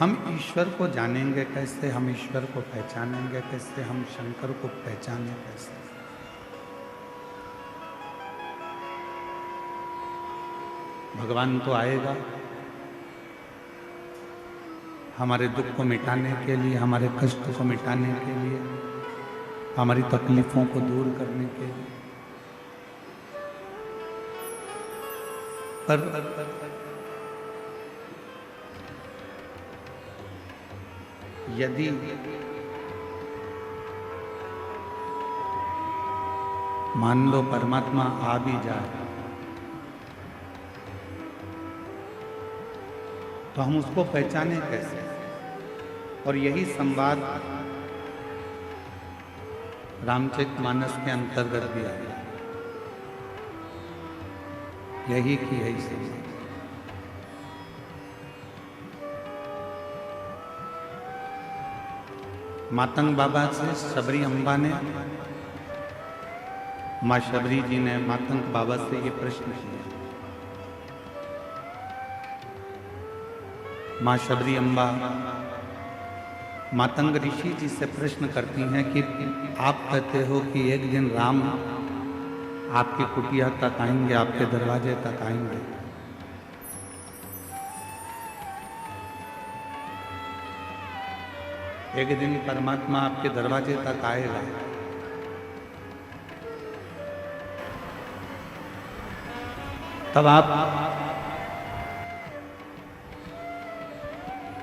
हम ईश्वर को जानेंगे कैसे, हम ईश्वर को पहचानेंगे कैसे, हम शंकर को पहचानें कैसे? भगवान तो आएगा हमारे दुख को मिटाने के लिए, हमारे कष्ट को मिटाने के लिए, हमारी तकलीफों को दूर करने के लिए। पर यदि मान लो परमात्मा आ भी जाए तो हम उसको पहचाने कैसे? और यही संवाद रामचरितमानस के अंतर्गत भी आया, यही की यही संवाद। मातंग बाबा से शबरी अम्बा ने, माँ शबरी जी ने मातंग बाबा से ये प्रश्न किया। माँ शबरी अम्बा मातंग ऋषि जी से प्रश्न करती हैं कि आप कहते हो कि एक दिन राम आपकी कुटिया तक आएंगे, आपके दरवाजे तक आएंगे, एक दिन परमात्मा आपके दरवाजे तक आएगा, तब आप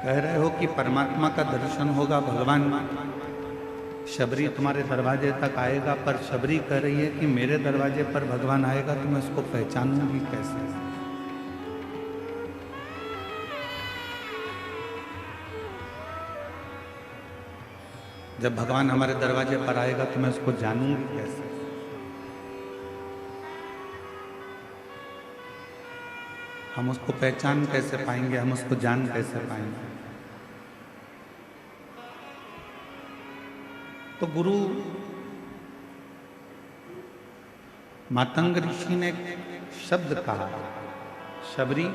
कह रहे हो कि परमात्मा का दर्शन होगा, भगवान शबरी तुम्हारे दरवाजे तक आएगा, पर शबरी कह रही है कि मेरे दरवाजे पर भगवान आएगा तो मैं उसको पहचानूंगी कैसे? जब भगवान हमारे दरवाजे पर आएगा तो मैं उसको जानूंगी कैसे? हम उसको पहचान कैसे पाएंगे, हम उसको जान कैसे पाएंगे? तो गुरु मातंग ऋषि ने शब्द कहा, शबरी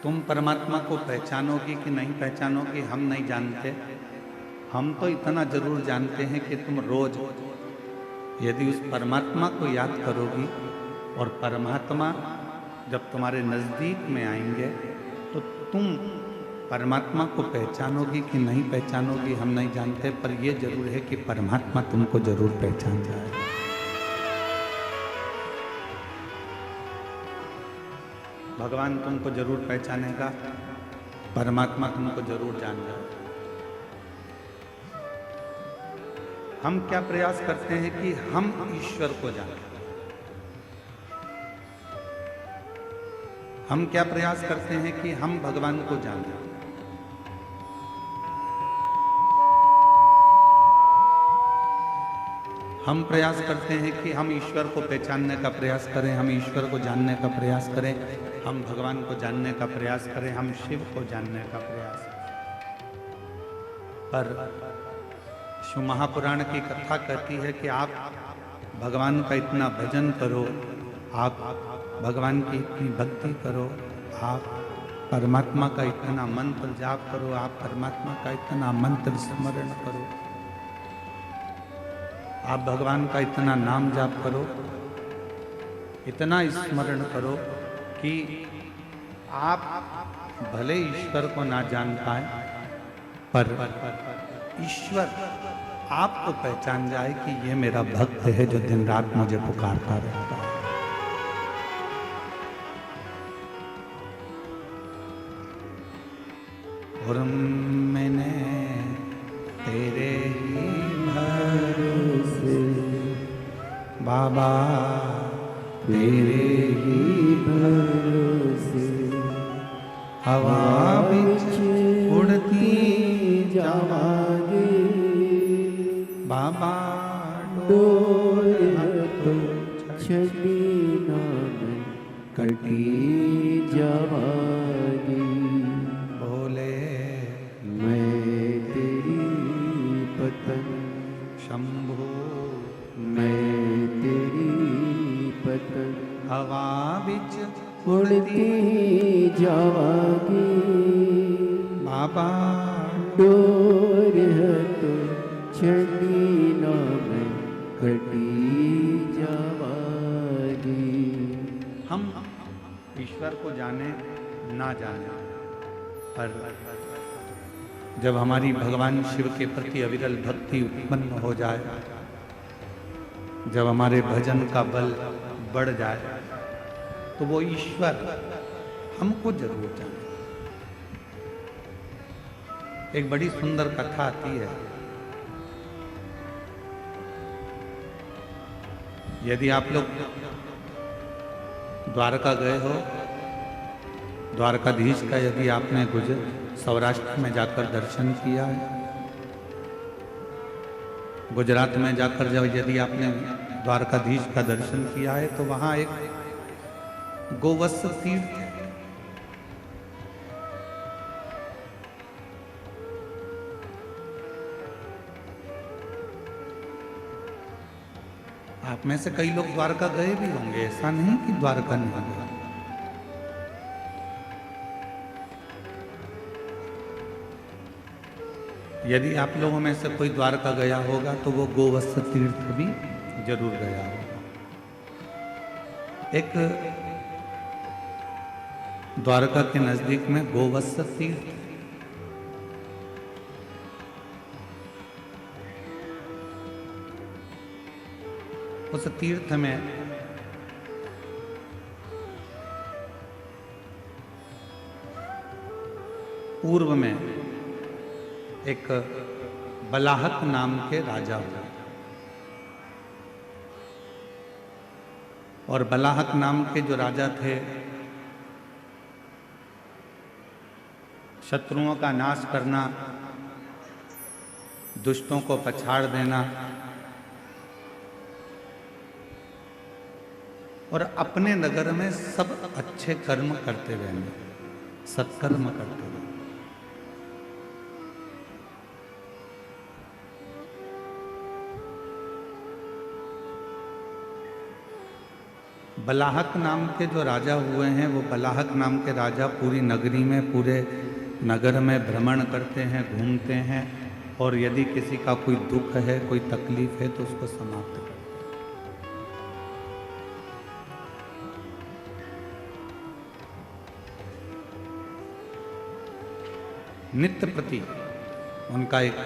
तुम परमात्मा को पहचानोगी कि नहीं पहचानोगी हम नहीं जानते, हम तो इतना जरूर जानते हैं कि तुम रोज यदि उस परमात्मा को याद करोगी और परमात्मा जब तुम्हारे नज़दीक में आएंगे तो तुम परमात्मा को पहचानोगी कि नहीं पहचानोगी हम नहीं जानते, पर यह जरूर है कि परमात्मा तुमको जरूर पहचान जाएगा। भगवान तुमको जरूर पहचानेगा, परमात्मा तुमको जरूर जान जाएगा। हम क्या प्रयास करते हैं कि हम ईश्वर को जानें? हम क्या प्रयास करते हैं कि हम भगवान को जानें? हम प्रयास करते हैं कि हम ईश्वर को पहचानने का प्रयास करें, हम ईश्वर को जानने का प्रयास करें, हम भगवान को जानने का प्रयास करें, हम शिव को जानने का प्रयास करें। पर शिव महापुराण की कथा कहती है कि आप भगवान का इतना भजन करो, आप भगवान की इतनी भक्ति करो, आप परमात्मा का इतना मंत्र जाप करो, आप परमात्मा का इतना मंत्र स्मरण करो, आप भगवान का इतना नाम जाप करो, इतना स्मरण करो कि आप भले ईश्वर को ना जान पाए, पर ईश्वर आपको पहचान जाए कि ये मेरा भक्त है जो दिन रात मुझे पुकारता रहता है। और मैंने तेरे ही भरोसे बाबा, तेरे ही भरोसे हवा बिच उड़ती जावांगे बाबा, डोर तो छड़ी नाम कटी जावांगी। बोले मैं तेरी पतंग शंभो, मैं तेरी पतंग हवा बिच उड़ती जावागी बाबा डोर है तो छड़ी नाम कटी जावागी। हम ईश्वर को जाने ना जाने पर जब हमारी भगवान शिव के प्रति अविरल भक्ति उत्पन्न हो जाए, जब हमारे भजन का बल बढ़ जाए, तो वो ईश्वर हमको जरूर जाने। एक बड़ी सुंदर कथा आती है। यदि आप लोग द्वारका गए हो, द्वारकाधीश का यदि आपने सौराष्ट्र में जाकर दर्शन किया है, गुजरात में जाकर जब यदि आपने द्वारकाधीश का दर्शन किया है, तो वहां एक गोवत्स तीर्थ है। आप में से कई लोग द्वारका गए भी होंगे, ऐसा नहीं कि द्वारका नहीं गए। यदि आप लोगों में से कोई द्वारका गया होगा तो वो गोवत्स तीर्थ भी जरूर गया होगा। एक द्वारका के नजदीक में गोवत्स तीर्थ, उस तीर्थ में पूर्व में एक बलाहक नाम के राजा हुए, और बलाहक नाम के जो राजा थे, शत्रुओं का नाश करना, दुष्टों को पछाड़ देना और अपने नगर में सब अच्छे कर्म करते रहना, सत्कर्म करते रहना। बलाहक नाम के जो राजा हुए हैं, वो बलाहक नाम के राजा पूरी नगरी में, पूरे नगर में भ्रमण करते हैं, घूमते हैं, और यदि किसी का कोई दुख है, कोई तकलीफ है, तो उसको समाप्त करते हैं। नित्य प्रति उनका एक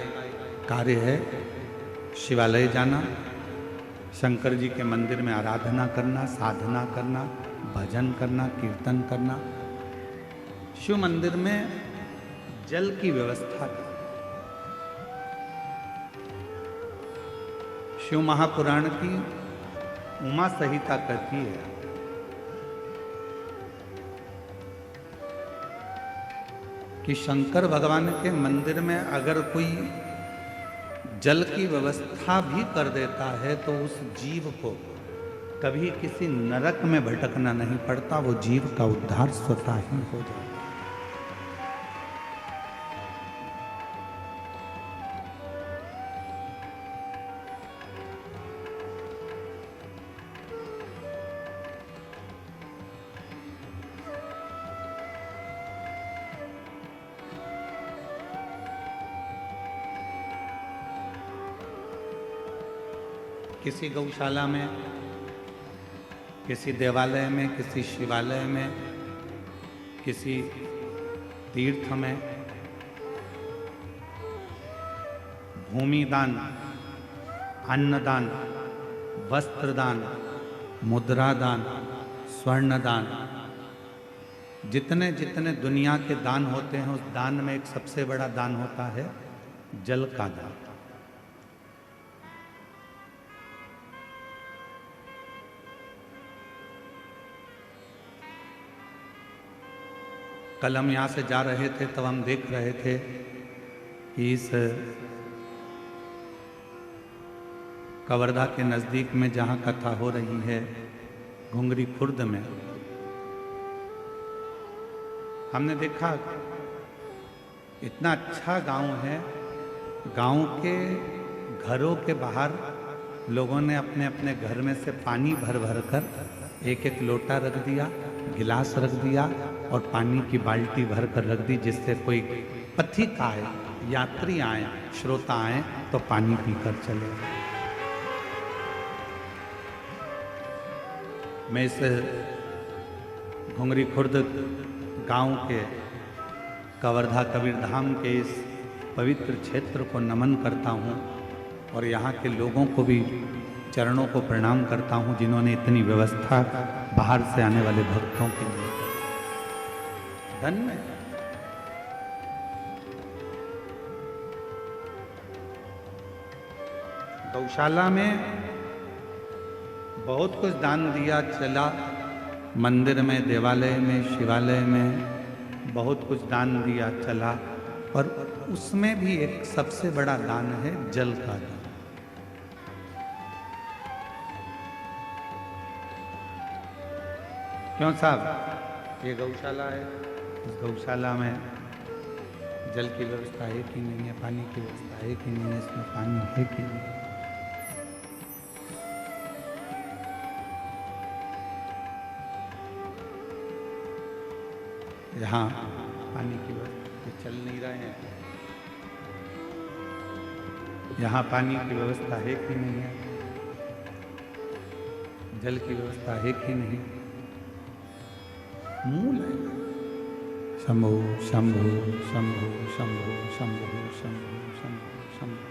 कार्य है शिवालय जाना, शंकर जी के मंदिर में आराधना करना, साधना करना, भजन करना, कीर्तन करना। शिव मंदिर में जल की व्यवस्था थी। शिव महापुराण की उमा संहिता कहती है कि शंकर भगवान के मंदिर में अगर कोई जल की व्यवस्था भी कर देता है तो उस जीव को कभी किसी नरक में भटकना नहीं पड़ता, वो जीव का उद्धार स्वतः ही हो जाता। किसी गौशाला में, किसी देवालय में, किसी शिवालय में, किसी तीर्थ में भूमि दान, अन्नदान, वस्त्रदान, मुद्रा दान, स्वर्ण दान, जितने जितने दुनिया के दान होते हैं, उस दान में एक सबसे बड़ा दान होता है जल का दान। कल हम यहाँ से जा रहे थे तब हम देख रहे थे कि इस कवर्धा के नज़दीक में जहाँ कथा हो रही है, घुंगरी खुर्द में, हमने देखा इतना अच्छा गांव है। गांव के घरों के बाहर लोगों ने अपने अपने घर में से पानी भर भर कर एक एक लोटा रख दिया, गिलास रख दिया और पानी की बाल्टी भर कर रख दी, जिससे कोई पथिक आए, यात्री आए, श्रोता आए तो पानी पीकर चले। मैं इस घुंगरी खुर्द गांव के कवर्धा कबीर धाम के इस पवित्र क्षेत्र को नमन करता हूँ और यहाँ के लोगों को भी चरणों को प्रणाम करता हूँ, जिन्होंने इतनी व्यवस्था बाहर से आने वाले भक्तों के लिए। धन्य। गौशाला में बहुत कुछ दान दिया चला, मंदिर में, देवालय में, शिवालय में बहुत कुछ दान दिया चला, और उसमें भी एक सबसे बड़ा दान है जल का दान। क्यों साहब, ये गौशाला है, इस गौशाला में जल की व्यवस्था है कि नहीं है, पानी की व्यवस्था है कि नहीं है, इसमें पानी है कि नहीं। यहाँ पानी की व्यवस्था चल नहीं रहे हैं, यहाँ पानी की व्यवस्था है कि नहीं है, जल की व्यवस्था है कि नहीं। मूल है शंभु शंभु शंभु शंभु शंभु शंभु शंभु शंभु।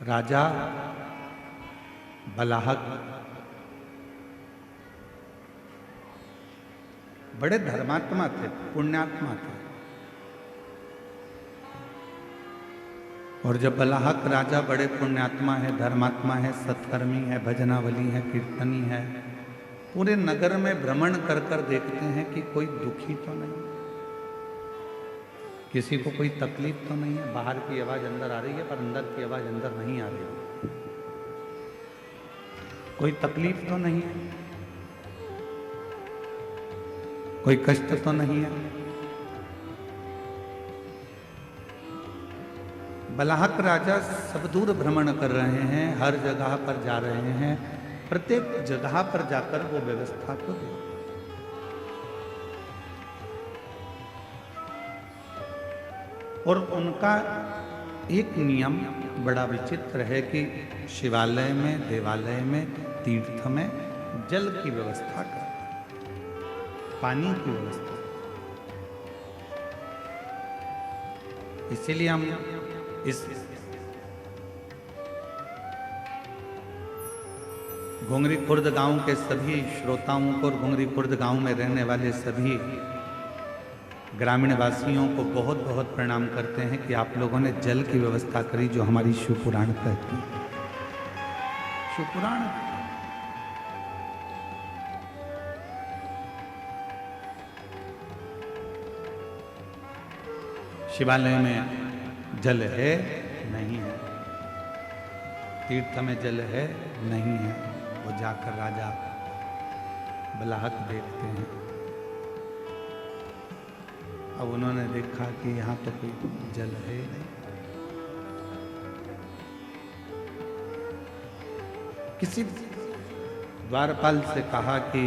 राजा बलाहक बड़े धर्मात्मा थे, पुण्यात्मा थे, और जब बलाहक राजा बड़े पुण्यात्मा है, धर्मात्मा है, सत्कर्मी है, भजनावली है, कीर्तनी है, पूरे नगर में भ्रमण कर कर देखते हैं कि कोई दुखी तो नहीं, किसी को कोई तकलीफ तो नहीं है। बाहर की आवाज अंदर आ रही है पर अंदर की आवाज अंदर नहीं आ रही है। कोई तकलीफ तो नहीं है, कोई कष्ट तो नहीं है। बलाहक राजा सब दूर भ्रमण कर रहे हैं, हर जगह पर जा रहे हैं, प्रत्येक जगह पर जाकर वो व्यवस्था को दे। और उनका एक नियम बड़ा विचित्र है कि शिवालय में, देवालय में, तीर्थ में जल की व्यवस्था कर, पानी की व्यवस्था। इसीलिए हम इस घुंगरी खुर्द गांव के सभी श्रोताओं को और घुंगरी खुर्द गांव में रहने वाले सभी ग्रामीण वासियों को बहुत बहुत प्रणाम करते हैं कि आप लोगों ने जल की व्यवस्था करी, जो हमारी शिवपुराण कहती है। शिवपुराण शिवालय में जल है नहीं है, तीर्थ में जल है नहीं है, वो जाकर राजा बलाहक देखते हैं। अब उन्होंने देखा कि यहाँ तो कोई जल है नहीं। किसी द्वारपाल से कहा कि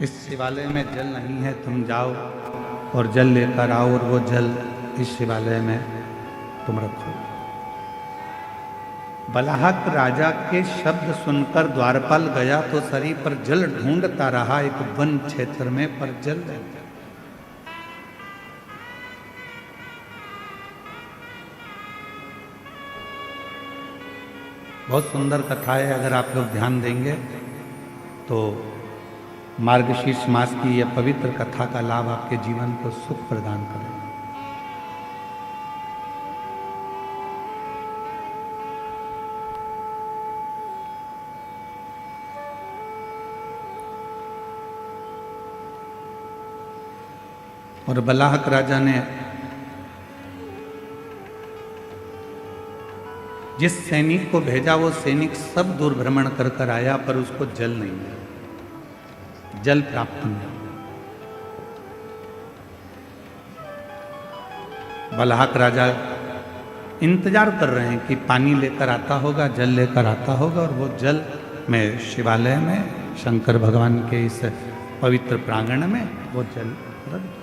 इस शिवालय में जल नहीं है, तुम जाओ और जल लेकर आओ, और वो जल इस शिवालय में तुम रखो। बलाहक राजा के शब्द सुनकर द्वारपाल गया तो शरीर पर जल ढूंढता रहा एक वन क्षेत्र में, पर जल नहीं। बहुत सुंदर कथा है, अगर आप लोग ध्यान देंगे तो मार्गशीर्ष मास की यह पवित्र कथा का लाभ आपके जीवन को सुख प्रदान करेगा। और बलाहक राजा ने जिस सैनिक को भेजा, वो सैनिक सब दूर भ्रमण कर कर आया, पर उसको जल नहीं मिला, जल प्राप्त नहीं। बलाहक राजा इंतजार कर रहे हैं कि पानी लेकर आता होगा, जल लेकर आता होगा, और वो जल में शिवालय में शंकर भगवान के इस पवित्र प्रांगण में वो जल रख दो।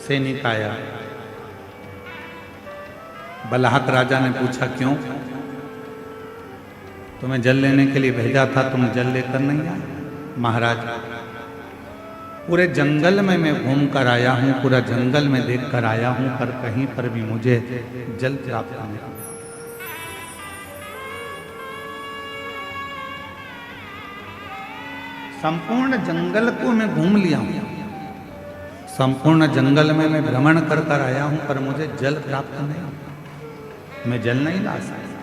सैनिक आया, बलहक राजा ने पूछा क्यों? तुम्हें जल लेने के लिए भेजा था, तुम जल लेकर नहीं आए? महाराज, पूरे जंगल में मैं घूम कर आया हूं, पूरा जंगल में देख कर आया हूं, पर कहीं पर भी मुझे जल प्राप्त नहीं हुआ। संपूर्ण जंगल को मैं घूम लिया हूं, संपूर्ण जंगल में मैं भ्रमण कर कर आया हूं, पर मुझे जल प्राप्त नहीं, मैं जल नहीं ला सकता।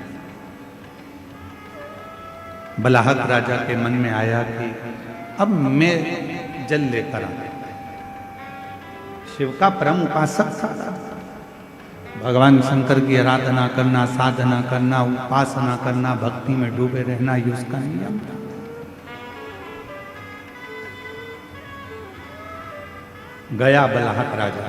बलहक राजा के मन में आया कि अब मैं जल लेकर आ। शिव का परम उपासक था, भगवान शंकर की आराधना करना, साधना करना, उपासना करना, भक्ति में डूबे रहना, ये उसका नियम था। गया बलहक राजा,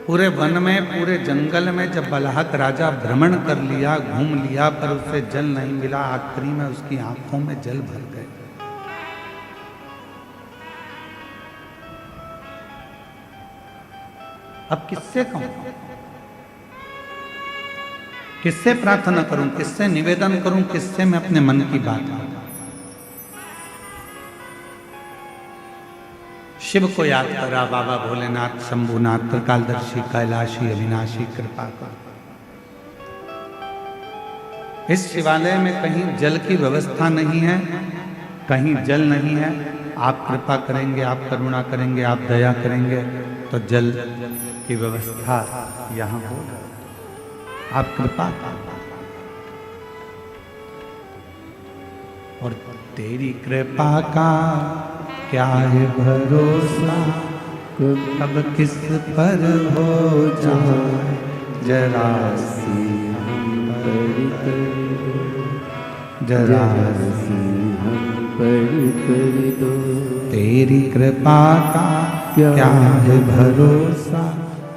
पूरे वन में, पूरे जंगल में जब बलहक राजा भ्रमण कर लिया, घूम लिया, पर उसे जल नहीं मिला। आखिरी में उसकी आंखों में जल भर गए। अब किससे कहूं, किससे प्रार्थना करूं, किससे निवेदन करूं, किससे मैं अपने मन की बात कहूं? शिव को याद करा, बाबा भोलेनाथ, शंभुनाथ, त्रिकालदर्शी, कैलाशी, अविनाशी, कृपा कर। इस शिवालय में कहीं जल की व्यवस्था नहीं है, कहीं जल नहीं है। आप कृपा करेंगे, आप करुणा करेंगे, आप दया करेंगे तो जल की व्यवस्था यहाँ हो। आप कृपा और तेरी कृपा का क्या है भरोसा, कब किस पर हो जाए जरा सी हम पर कर दो, जरा सी हम पर कर दो। तेरी कृपा का क्या है भरोसा,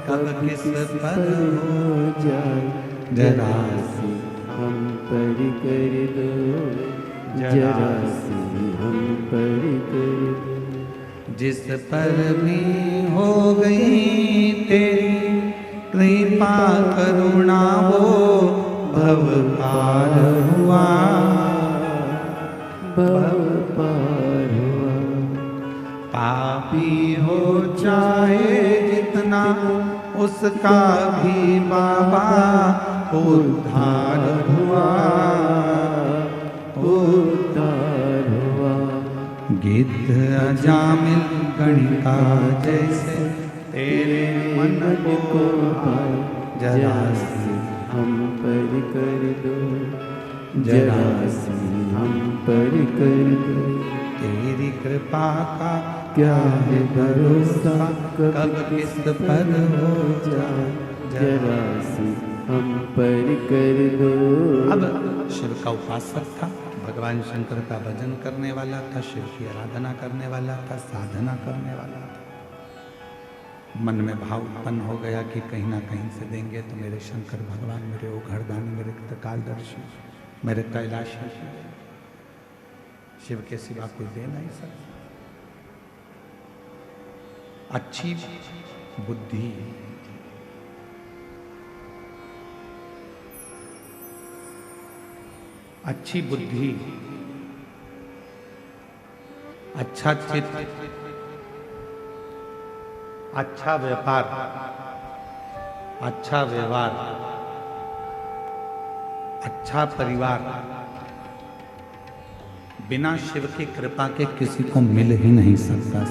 कब किस पर हो जाए जरा सी हम पर कर दो, जरा सी हम पर कर दो। जिस पर भी हो गई तेरी कृपा करुणा, वो भव पार हुआ, भव पार हुआ। पापी हो चाहे जितना, उसका भी बाबा उद्धार हुआ, उद्धार हुआ। गिद्ध अजामिल गणिका जैसे तेरे मन को भाए, जरा सी हम पर कर दो, जरा सी हम पर कर दो। तेरी कृपा का क्या है भरोसा, कब किस पर हो जाए जरा सी हम पर कर दो। अब शिव का उपासक था, भगवान शंकर का भजन करने वाला था, शिव की आराधना करने वाला था, साधना करने वाला था। मन में भाव उत्पन्न हो गया कि कहीं ना कहीं से देंगे तो मेरे शंकर भगवान, मेरे ओघरदानी, मेरे त्रिकालदर्शी, मेरे कैलाशी, शिव के सिवा कोई दे नहीं सकता। अच्छी बुद्धि, अच्छी बुद्धि, अच्छा चित्त, अच्छा व्यापार, अच्छा व्यवहार, अच्छा परिवार बिना शिव की कृपा के किसी को मिल ही नहीं सकता।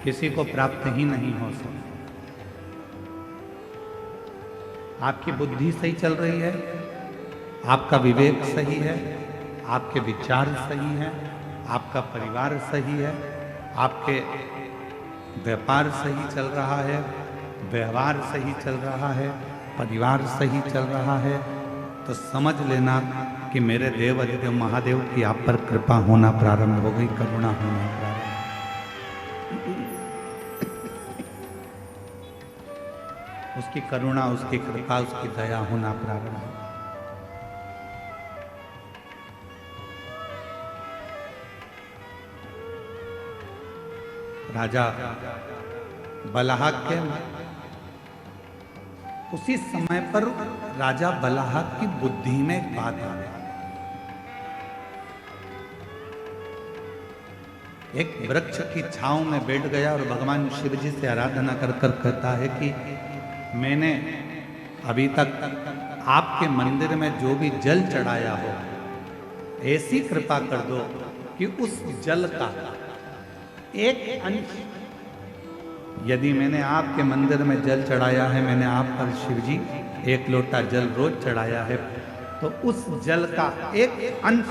किसी को प्राप्त ही नहीं हो सकता। आपकी बुद्धि सही चल रही है, आपका विवेक सही है, आपके विचार सही हैं, आपका परिवार सही है, आपके व्यापार सही चल रहा है, व्यवहार सही चल रहा है, परिवार सही चल रहा है, तो समझ लेना कि मेरे देव अधिदेव महादेव की आप पर कृपा होना प्रारंभ हो गई, करुणा होना प्रारंभ। उसकी करुणा, उसकी कृपा, उसकी दया होना प्रारंभ हो। राजा बलाहक के उसी समय पर राजा बलाहक की बुद्धि में एक बात आ गई। एक वृक्ष की छांव में बैठ गया और भगवान शिव जी से आराधना कर कर कहता है कि मैंने अभी तक आपके मंदिर में जो भी जल चढ़ाया हो, ऐसी कृपा कर दो कि उस जल का एक अंश, यदि मैंने आपके मंदिर में जल चढ़ाया है, मैंने आप पर शिव जी एक लोटा जल रोज चढ़ाया है, तो उस जल का एक अंश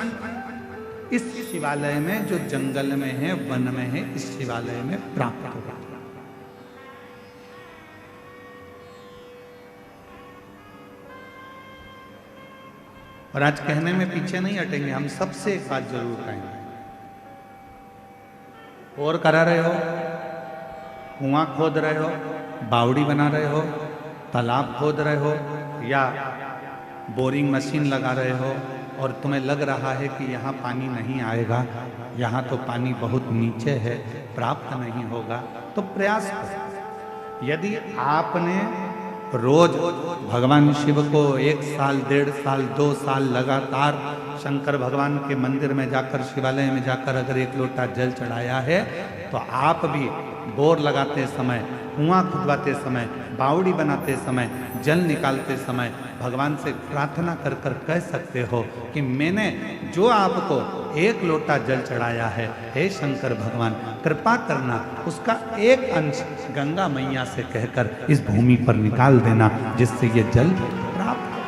इस शिवालय में, जो जंगल में है, वन में है, इस शिवालय में प्राप्त होगा। और आज कहने में पीछे नहीं हटेंगे, हम सबसे एक बात जरूर कहेंगे। और करा रहे हो, कुआं खोद रहे हो, बावड़ी बना रहे हो, तालाब खोद रहे हो, या बोरिंग मशीन लगा रहे हो और तुम्हें लग रहा है कि यहाँ पानी नहीं आएगा, यहाँ तो पानी बहुत नीचे है, प्राप्त नहीं होगा, तो प्रयास करो। यदि आपने रोज भगवान शिव को 1 साल, 1.5 साल, 2 साल लगातार शंकर भगवान के मंदिर में जाकर, शिवालय में जाकर अगर 1 लोटा जल चढ़ाया है, तो आप भी बोर लगाते समय, कुआं खुदवाते समय, बावड़ी बनाते समय, जल निकालते समय भगवान से प्रार्थना कर कर कह सकते हो कि मैंने जो आपको 1 लोटा जल चढ़ाया है, हे शंकर भगवान कृपा करना, उसका एक अंश गंगा मैया से कहकर इस भूमि पर निकाल देना, जिससे ये जल प्राप्त हो,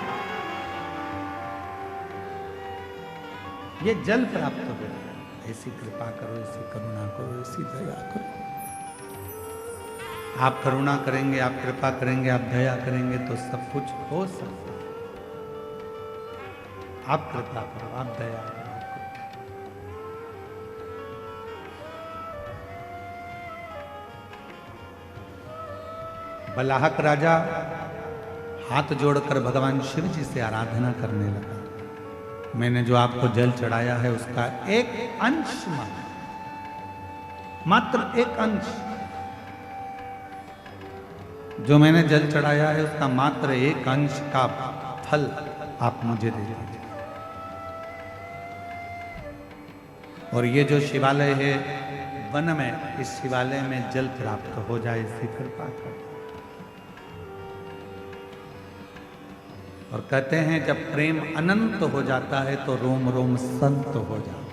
ये जल प्राप्त हो। ऐसी कृपा करो, ऐसी करुणा करो, ऐसी दया करो। आप करुणा करेंगे, आप कृपा करेंगे, आप दया करेंगे तो सब कुछ हो सकता है। आप कृपा करो, आप दया करो। बलाहक राजा हाथ जोड़कर भगवान शिव जी से आराधना करने लगा। मैंने जो आपको जल चढ़ाया है उसका एक अंश, मात्र एक अंश, जो मैंने जल चढ़ाया है उसका मात्र एक अंश का फल आप मुझे दे दीजिए। और ये जो शिवालय है वन में, इस शिवालय में जल प्राप्त हो जाए, इसकी कृपा कर। और कहते हैं जब प्रेम अनंत हो जाता है तो रोम रोम संत हो जाता है।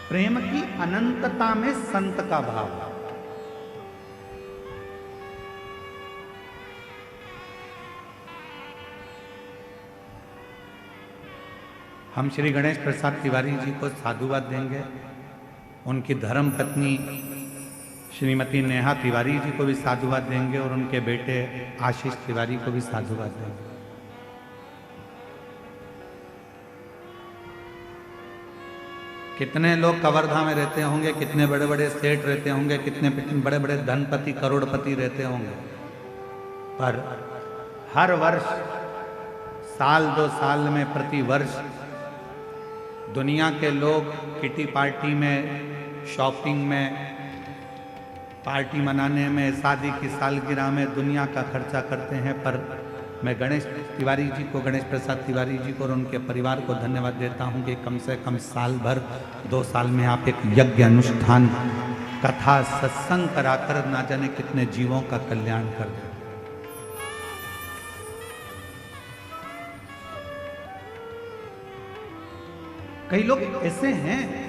प्रेम की अनंतता में संत का भाव। हम श्री गणेश प्रसाद तिवारी जी को साधुवाद देंगे, उनकी धर्म पत्नी श्रीमती नेहा तिवारी जी को भी साधुवाद देंगे और उनके बेटे आशीष तिवारी को भी साधुवाद देंगे। कितने लोग कवर्धा में रहते होंगे, कितने बड़े बड़े सेठ रहते होंगे, कितने बड़े बड़े धनपति करोड़पति रहते होंगे, पर हर वर्ष, साल 2 साल में, प्रति वर्ष दुनिया के लोग किटी पार्टी में, शॉपिंग में, पार्टी मनाने में, शादी की सालगिरह में दुनिया का खर्चा करते हैं। पर मैं गणेश तिवारी जी को, गणेश प्रसाद तिवारी जी को और उनके परिवार को धन्यवाद देता हूं कि कम से कम साल भर, 2 साल में आप एक यज्ञ अनुष्ठान, कथा, सत्संग कराकर ना जाने कितने जीवों का कल्याण कर दें। कई लोग ऐसे हैं,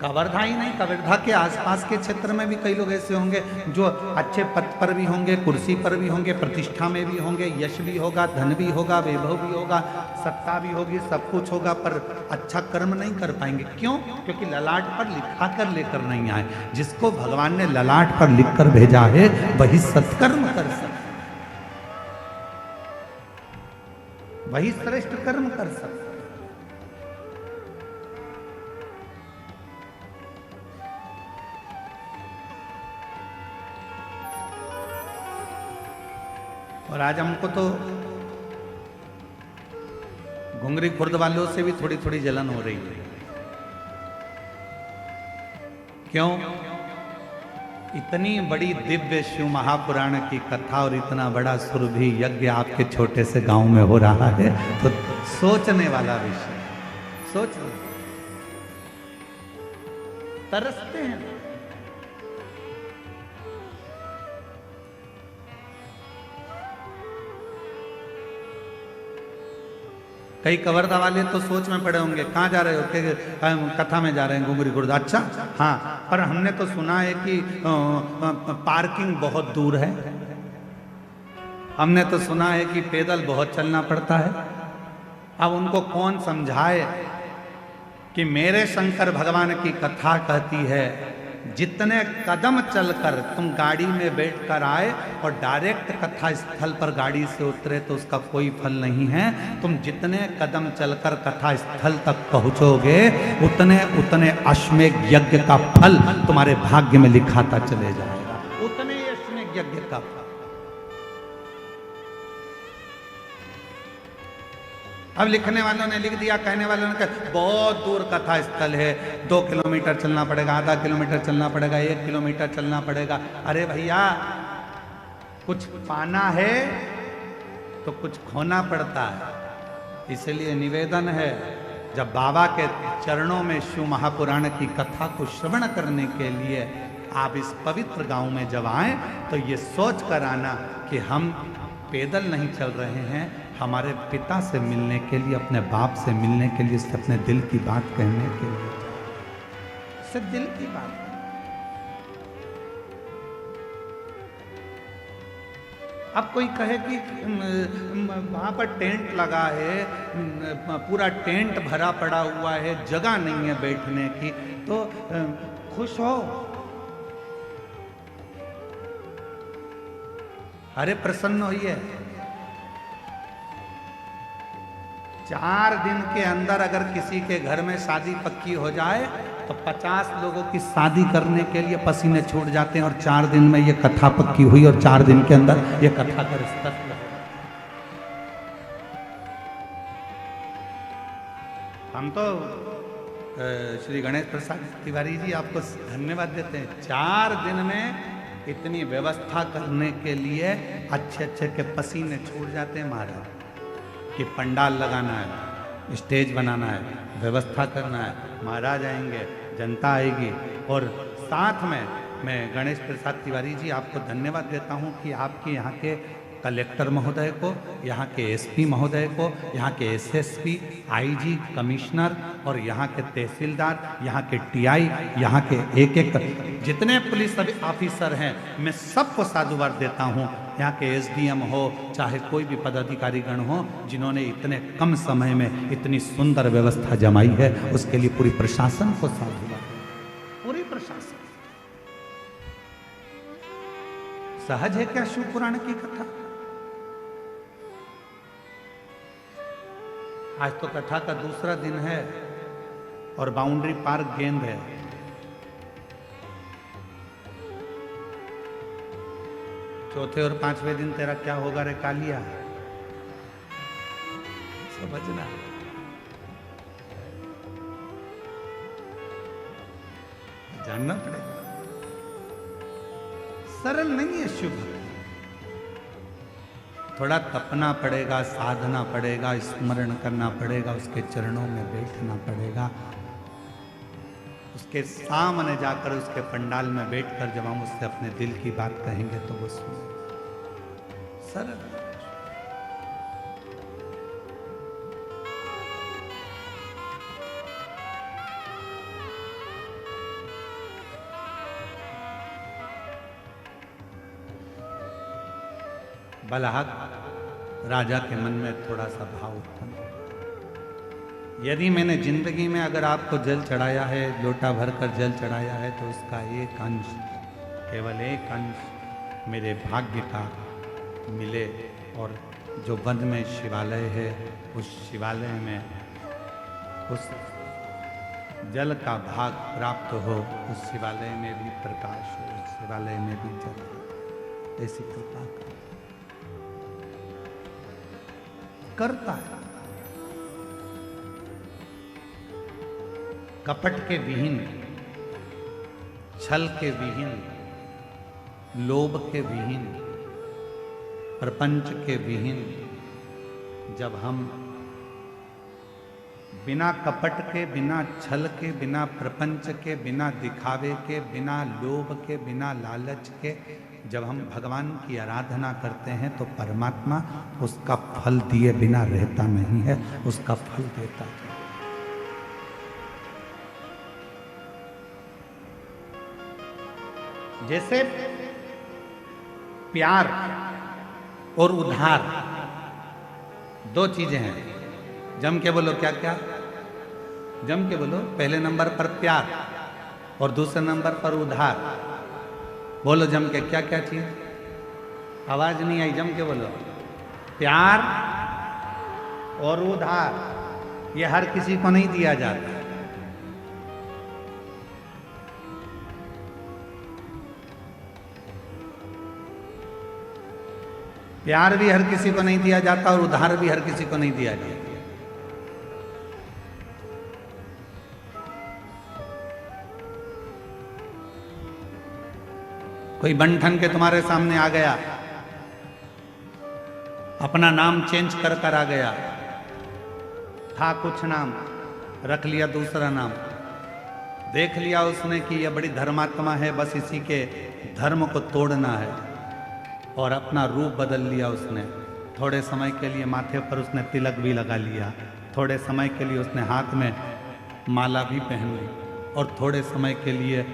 कवर्धा ही नहीं, कवर्धा के आसपास के क्षेत्र में भी कई लोग ऐसे होंगे जो अच्छे पद पर भी होंगे, कुर्सी पर भी होंगे, प्रतिष्ठा में भी होंगे, यश भी होगा, धन भी होगा, वैभव भी होगा, सत्ता भी होगी, सब कुछ होगा, पर अच्छा कर्म नहीं कर पाएंगे। क्यों? क्योंकि ललाट पर लिखा कर लेकर नहीं आए। जिसको भगवान ने ललाट पर लिख कर भेजा है वही सत्कर्म कर सकता। वही श्रेष्ठ कर्म कर सकता। और आज हमको तो घुंगरी खुर्द वालों से भी थोड़ी थोड़ी जलन हो रही है। क्यों? इतनी बड़ी दिव्य शिव महापुराण की कथा और इतना बड़ा सुरभि यज्ञ आपके छोटे से गांव में हो रहा है, तो सोचने वाला विषय। सोच लो, तरसते हैं। कई कवर्धा वाले तो सोच में पड़े होंगे, कहाँ जा रहे हो? कि कथा में जा रहे हैं घुंगरी खुर्द। अच्छा, हाँ, पर हमने तो सुना है कि पार्किंग बहुत दूर है। हमने तो सुना है कि पैदल बहुत चलना पड़ता है। अब उनको कौन समझाए कि मेरे शंकर भगवान की कथा कहती है जितने कदम चलकर तुम गाड़ी में बैठकर आए और डायरेक्ट कथा स्थल पर गाड़ी से उतरे तो उसका कोई फल नहीं है। तुम जितने कदम चलकर कथा स्थल तक पहुंचोगे उतने उतने अश्वमेध यज्ञ का फल तुम्हारे भाग्य में लिखाता चले जाएगा। उतने अश्वमेध यज्ञ का फल। अब लिखने वालों ने लिख दिया, कहने वालों ने कहा बहुत दूर कथा स्थल है, 2 किलोमीटर चलना पड़ेगा, आधा किलोमीटर चलना पड़ेगा, 1 किलोमीटर चलना पड़ेगा। अरे भैया, कुछ पाना है तो कुछ खोना पड़ता है। इसलिए निवेदन है, जब बाबा के चरणों में शिव महापुराण की कथा को श्रवण करने के लिए आप इस पवित्र गांव में जब आए तो ये सोच कर आना कि हम पैदल नहीं चल रहे हैं, हमारे पिता से मिलने के लिए, अपने बाप से मिलने के लिए, उससे अपने दिल की बात कहने के लिए, उससे दिल की बात। अब कोई कहे कि वहां पर टेंट लगा है, पूरा टेंट भरा पड़ा हुआ है, जगह नहीं है बैठने की, तो खुश हो। अरे प्रसन्न होइए। 4 दिन के अंदर अगर किसी के घर में शादी पक्की हो जाए तो 50 लोगों की शादी करने के लिए पसीने छूट जाते हैं, और 4 दिन में ये कथा पक्की हुई और 4 दिन के अंदर ये कथा का रिश्ता। हम तो श्री गणेश प्रसाद तिवारी जी आपको धन्यवाद देते हैं। 4 दिन में इतनी व्यवस्था करने के लिए अच्छे अच्छे के पसीने छूट जाते हैं महाराज। कि पंडाल लगाना है, स्टेज बनाना है, व्यवस्था करना है, महाराज आएंगे, जनता आएगी। और साथ में मैं गणेश प्रसाद तिवारी जी आपको धन्यवाद देता हूं कि आपके यहाँ के कलेक्टर महोदय को, यहाँ के एसपी महोदय को, यहाँ के एसएसपी, आईजी, कमिश्नर और यहाँ के तहसीलदार, यहाँ के टीआई, यहाँ के एक जितने पुलिस ऑफिसर हैं, मैं सबको साधुवाद देता हूँ। यहाँ के एसडीएम हो, चाहे कोई भी पदाधिकारीगण हो, जिन्होंने इतने कम समय में इतनी सुंदर व्यवस्था जमाई है, उसके लिए पूरी प्रशासन को साधुवाद। पूरी प्रशासन। सहज है क्या शिव पुराण की कथा? आज तो कथा का दूसरा दिन है और बाउंड्री पार्क गेंद है। चौथे और 5वें दिन तेरा क्या होगा रे कालिया? समझना। जानना पड़ेगा, सरल नहीं है शिव भक्ति। थोड़ा तपना पड़ेगा, साधना पड़ेगा, स्मरण करना पड़ेगा, उसके चरणों में बैठना पड़ेगा, उसके सामने जाकर उसके पंडाल में बैठकर जब हम उससे अपने दिल की बात कहेंगे तो वो सुने। सरल। बलहक राजा के मन में थोड़ा सा भाव उत्पन्न। यदि मैंने जिंदगी में अगर आपको जल चढ़ाया है, लोटा भरकर जल चढ़ाया है, तो उसका एक अंश, केवल एक अंश मेरे भाग्य का मिले और जो वन में शिवालय है, उस शिवालय में उस जल का भाग प्राप्त हो, उस शिवालय में भी प्रकाश हो, उस शिवालय में भी जल हो। ऐसी कृपा करता है। कपट के विहीन, छल के विहीन, लोभ के विहीन, प्रपंच के विहीन जब हम बिना कपट के, बिना छल के, बिना प्रपंच के, बिना दिखावे के, बिना लोभ के, बिना लालच के जब हम भगवान की आराधना करते हैं तो परमात्मा उसका फल दिए बिना रहता नहीं है, उसका फल देता है। जैसे प्यार और उधार दो चीजें हैं। जम के बोलो, क्या क्या? जम के बोलो। पहले नंबर पर प्यार और दूसरे नंबर पर उधार। बोलो जम के, क्या क्या चीज? आवाज नहीं आई, जम के बोलो। प्यार और उधार, ये हर किसी को नहीं दिया जाता। प्यार भी हर किसी को नहीं दिया जाता और उधार भी हर किसी को नहीं दिया जाता। कोई बंठन के तुम्हारे सामने आ गया, अपना नाम चेंज कर कर आ गया, था कुछ नाम, रख लिया दूसरा नाम, देख लिया उसने कि यह बड़ी धर्मात्मा है, बस इसी के धर्म को तोड़ना है, और अपना रूप बदल लिया उसने। थोड़े समय के लिए माथे पर उसने तिलक भी लगा लिया, थोड़े समय के लिए उसने हाथ में माला भी पहन ली, और थोड़े समय के लिए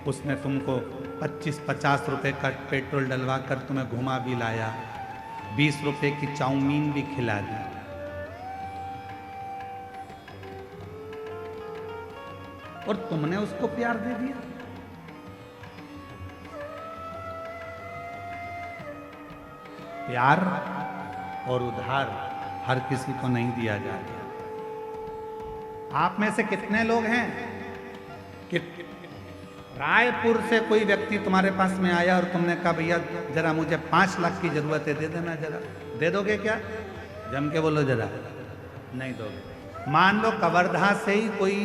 उसने तुमको 25-50 रुपए का पेट्रोल डलवा कर तुम्हें घुमा भी लाया, 20 रुपए की चाउमीन भी खिला दी। और तुमने उसको प्यार दे दिया। प्यार और उधार हर किसी को नहीं दिया जाता। आप में से कितने लोग हैं कि रायपुर से कोई व्यक्ति तुम्हारे पास में आया और तुमने कहा भैया जरा मुझे 5 लाख की जरूरत है, दे देना जरा। दे दोगे क्या? जम के बोलो जरा। नहीं दोगे। मान लो कवर्धा से ही कोई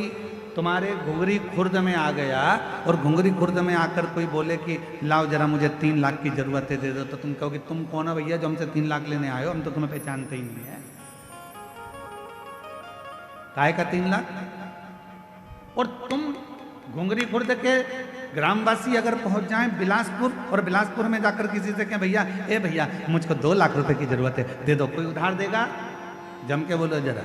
तुम्हारे घुंगरी खुर्द में आ गया और घुंगरी खुर्द में आकर कोई बोले कि लाओ जरा मुझे 3 लाख की जरूरत है, दे दो, तो तुम कहोगे तुम कौन हो भैया जो हमसे 3 लाख लेने आए हो, हम तो तुम्हें पहचानते ही नहीं है। काहे का 3 लाख? और तुम घुंगरी खुर्द के ग्रामवासी अगर पहुंच जाएं बिलासपुर, और बिलासपुर में जाकर किसी से कहें भैया ए भैया मुझको 2 लाख रुपए की जरूरत है, दे दो, कोई उधार देगा? जम के बोलो जरा।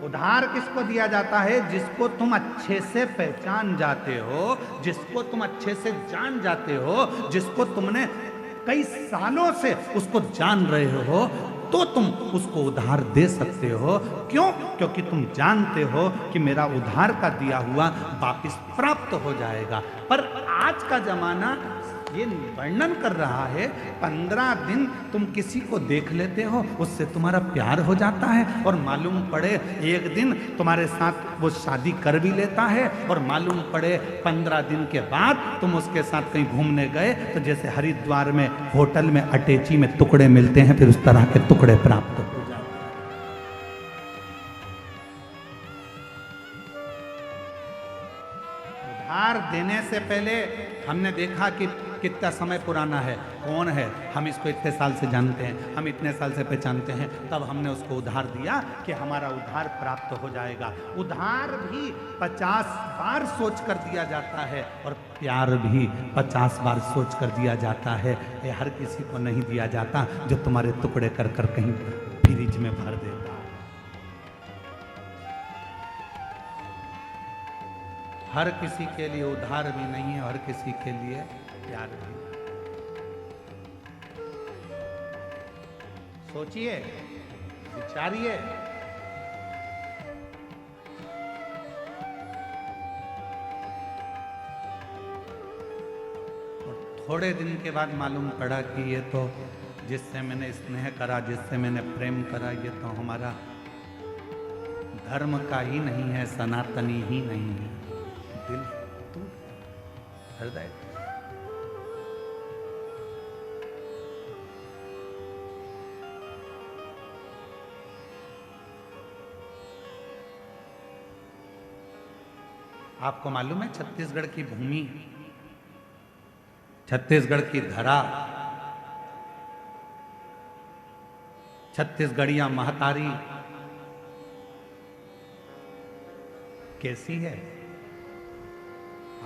उधार किसको दिया जाता है? जिसको तुम अच्छे से पहचान जाते हो, जिसको तुम अच्छे से जान जाते हो, जिसको तुमने कई सालों से उसको जान रहे हो, तो तुम उसको उधार दे सकते हो। क्यों? क्योंकि तुम जानते हो कि मेरा उधार का दिया हुआ वापस प्राप्त हो जाएगा। पर आज का जमाना ये वर्णन कर रहा है, 15 दिन तुम किसी को देख लेते हो, उससे तुम्हारा प्यार हो जाता है, और मालूम पड़े एक दिन तुम्हारे साथ वो शादी कर भी लेता है, और मालूम पड़े 15 दिन के बाद तुम उसके साथ कहीं घूमने गए तो जैसे हरिद्वार में होटल में अटैची में टुकड़े मिलते हैं, फिर उस तरह के टुकड़े प्राप्त हो जाते हैं। उधार देने से पहले हमने देखा कि कितना समय पुराना है, कौन है, हम इसको इतने साल से जानते हैं, हम इतने साल से पहचानते हैं, तब हमने उसको उधार दिया कि हमारा उधार प्राप्त हो जाएगा। उधार भी 50 बार सोच कर दिया जाता है, और प्यार भी 50 बार सोच कर दिया जाता है। ये हर किसी को नहीं दिया जाता जो तुम्हारे टुकड़े कर कर कहीं फ्रिज में भर देता। हर किसी के लिए उधार भी नहीं है, हर किसी के लिए प्यार भी। सोचिए, विचारिए। और थोड़े दिन के बाद मालूम पड़ा कि ये तो जिससे मैंने स्नेह करा, जिससे मैंने प्रेम करा, ये तो हमारा धर्म का ही नहीं है, सनातनी ही नहीं है। दिल टूट, हृदय। आपको मालूम है छत्तीसगढ़ की भूमि, छत्तीसगढ़ की धरा, छत्तीसगढ़िया महतारी कैसी है?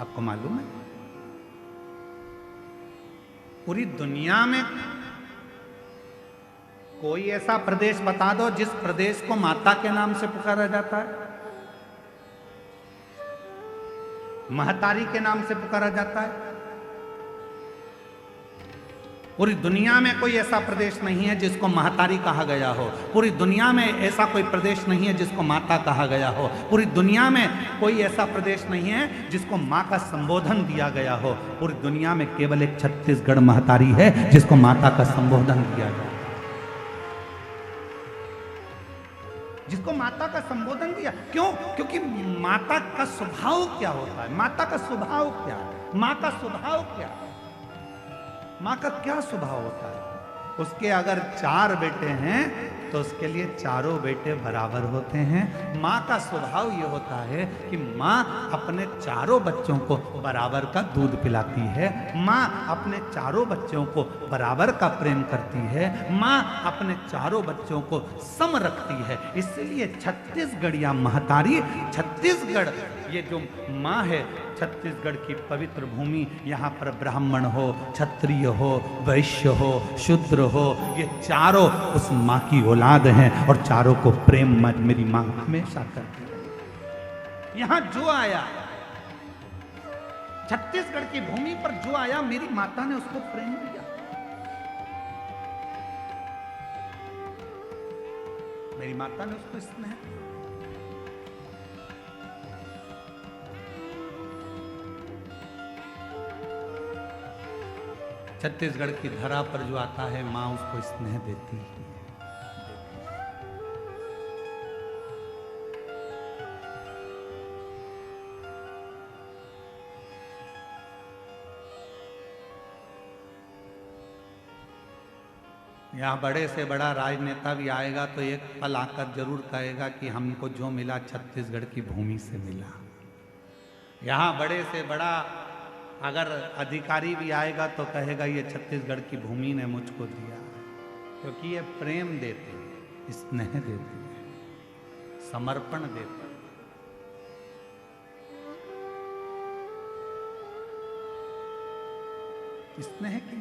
आपको मालूम है? पूरी दुनिया में कोई ऐसा प्रदेश बता दो जिस प्रदेश को माता के नाम से पुकारा जाता है, महतारी के नाम से पुकारा जाता है। पूरी दुनिया में कोई ऐसा प्रदेश नहीं है जिसको महतारी कहा गया हो। पूरी दुनिया में ऐसा कोई प्रदेश नहीं है जिसको माता कहा गया हो। पूरी दुनिया में कोई ऐसा प्रदेश नहीं है जिसको माँ का संबोधन दिया गया हो। पूरी दुनिया में केवल एक छत्तीसगढ़ महतारी है जिसको माता का संबोधन दिया गया, जिसको माता का संबोधन दिया। क्यों? क्योंकि माता का स्वभाव क्या होता है? माता का स्वभाव क्या है? माँ का स्वभाव क्या है? माँ का क्या स्वभाव होता है? उसके अगर 4 बेटे हैं तो उसके लिए चारों बेटे बराबर होते हैं। माँ का स्वभाव ये होता है कि माँ अपने चारों बच्चों को बराबर का दूध पिलाती है। माँ अपने चारों बच्चों को बराबर का प्रेम करती है। माँ अपने चारों बच्चों को सम रखती है। इसलिए छत्तीसगढ़िया महतारी, छत्तीसगढ़ ये जो माँ है, छत्तीसगढ़ की पवित्र भूमि, यहाँ पर ब्राह्मण हो, क्षत्रिय हो, वैश्य हो, शूद्र हो, ये चारों उस माँ की औलाद हैं और चारों को प्रेम मेरी माँ हमेशा करती है। यहाँ जो आया, छत्तीसगढ़ की भूमि पर जो आया, मेरी माता ने उसको प्रेम दिया। मेरी माता ने उसको स्नेह दिया। छत्तीसगढ़ की धरा पर जो आता है, माँ उसको स्नेह देती है। यहाँ बड़े से बड़ा राजनेता भी आएगा तो एक पल आकर जरूर कहेगा कि हमको जो मिला छत्तीसगढ़ की भूमि से मिला। यहाँ बड़े से बड़ा अगर अधिकारी भी आएगा तो कहेगा ये छत्तीसगढ़ की भूमि ने मुझको दिया, क्योंकि ये प्रेम देती है, स्नेह देती है, समर्पण देती है। स्नेह की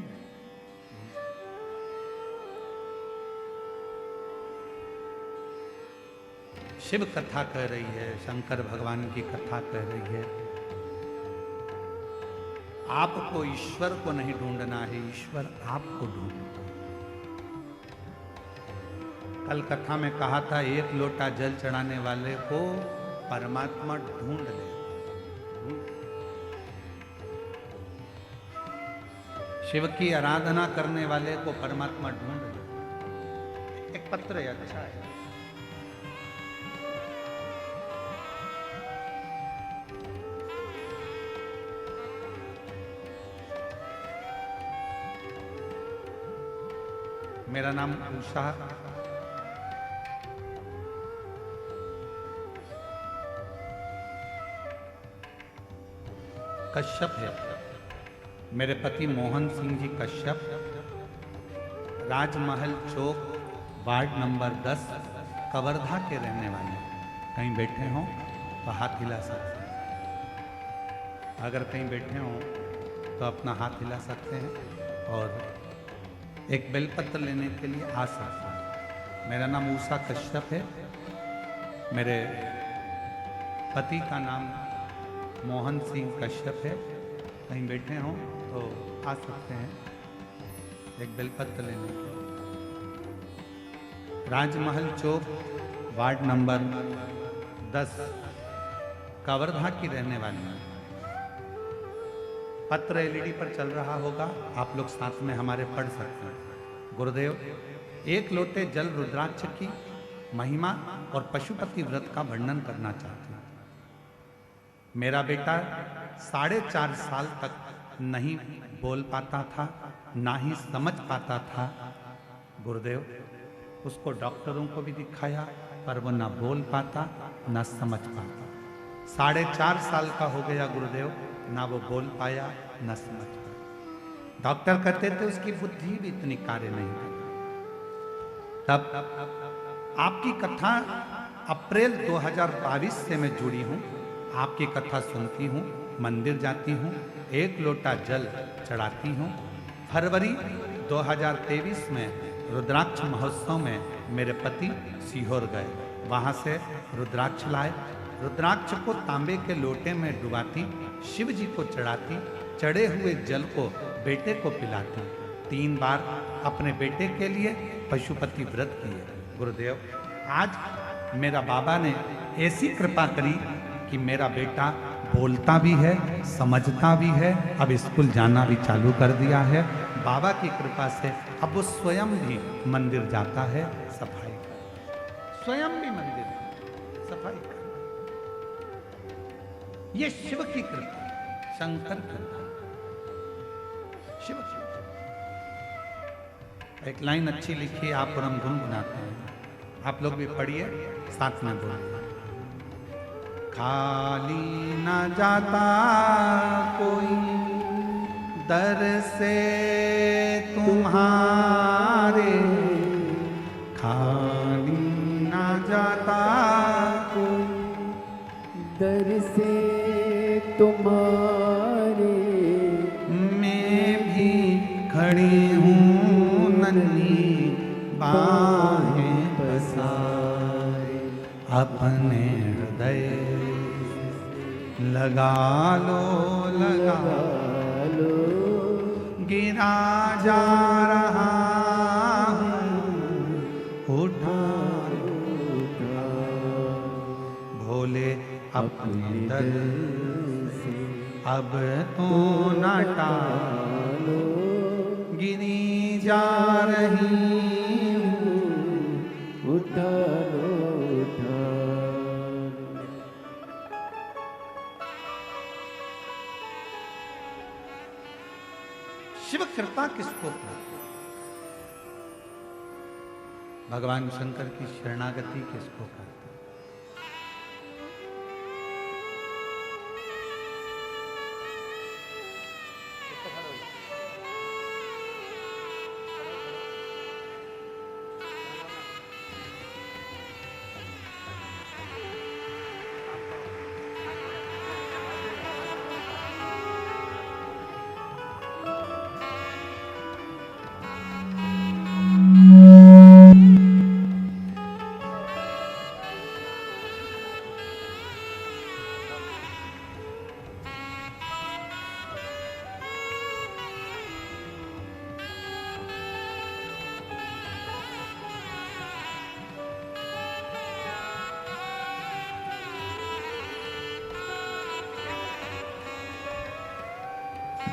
शिव कथा कह रही है, शंकर भगवान की कथा कह रही है। आपको ईश्वर को नहीं ढूंढना है, ईश्वर आपको ढूंढना है। कल कथा में कहा था, एक लोटा जल चढ़ाने वाले को परमात्मा ढूंढ ले। शिव की आराधना करने वाले को परमात्मा ढूंढ ले। एक पत्र है, अच्छा है। मेरा नाम उषा कश्यप है। मेरे पति मोहन सिंह जी कश्यप, राजमहल चौक, वार्ड नंबर 10, कवर्धा के रहने वाले। कहीं बैठे हों तो हाथ हिला सकते हैं। अगर कहीं बैठे हों तो अपना हाथ हिला सकते हैं और एक बेलपत्र लेने के लिए आ सकते हैं। मेरा नाम उषा कश्यप है। मेरे पति का नाम मोहन सिंह कश्यप है। कहीं बैठे हों तो आ सकते हैं एक बेलपत्र लेने के लिए। राजमहल चौक, वार्ड नंबर 10, कवर्धा की रहने वाली। पत्र एलईडी पर चल रहा होगा, आप लोग साथ में हमारे पढ़ सकते हैं। गुरुदेव, एक लोटे जल रुद्राक्ष की महिमा और पशुपति व्रत का वर्णन करना चाहती हूँ। मेरा बेटा 4.5 साल तक नहीं बोल पाता था, ना ही समझ पाता था। गुरुदेव, उसको डॉक्टरों को भी दिखाया, पर वो ना बोल पाता ना समझ पाता। 4.5 साल का हो गया गुरुदेव, ना वो बोल पाया ना समझ पाया। डॉक्टर कहते थे उसकी बुद्धि भी इतनी कार्य नहीं करती। तब आपकी कथा अप्रैल 2022 से मैं जुड़ी हूँ, आपकी कथा सुनती हूँ, मंदिर जाती हूँ, एक लोटा जल चढ़ाती हूँ। फरवरी 2023 में रुद्राक्ष महोत्सव में मेरे पति सीहोर गए, वहाँ से रुद्राक्ष लाए। रुद्राक्ष को तांबे के लोटे में डुबाती, शिव जी को चढ़ाती, चढ़े हुए जल को बेटे को पिलाती। 3 बार अपने बेटे के लिए पशुपति व्रत किए। गुरुदेव, आज मेरा बाबा ने ऐसी कृपा करी कि मेरा बेटा बोलता भी है, समझता भी है, अब स्कूल जाना भी चालू कर दिया है। बाबा की कृपा से अब वो स्वयं भी मंदिर जाता है, सफाई कर, स्वयं भी मंदिर सफाई कर। ये शिव की कृपा, शंकर की कृपा, शिव की। एक लाइन अच्छी लिखी आप और हम गुनगुनाते हैं, आप लोग भी पढ़िए, साथ में बोलिए। खाली न जाता कोई दर से तुम्हारे, खाली न जाता कोई दर से तुम्हारे, मैं भी खड़ी हूँ नन्ही बाहें पसारे, अपने हृदय लगा लो, लगा लो, गिरा जा रहा हूँ, उठा उठा भोले अपने दर से अब तो न टालो, गिरी जा रही हूँ, उठा लो, उठा शिव कृपा किसको कहते हैं? भगवान शंकर की शरणागति किसको कहते हैं?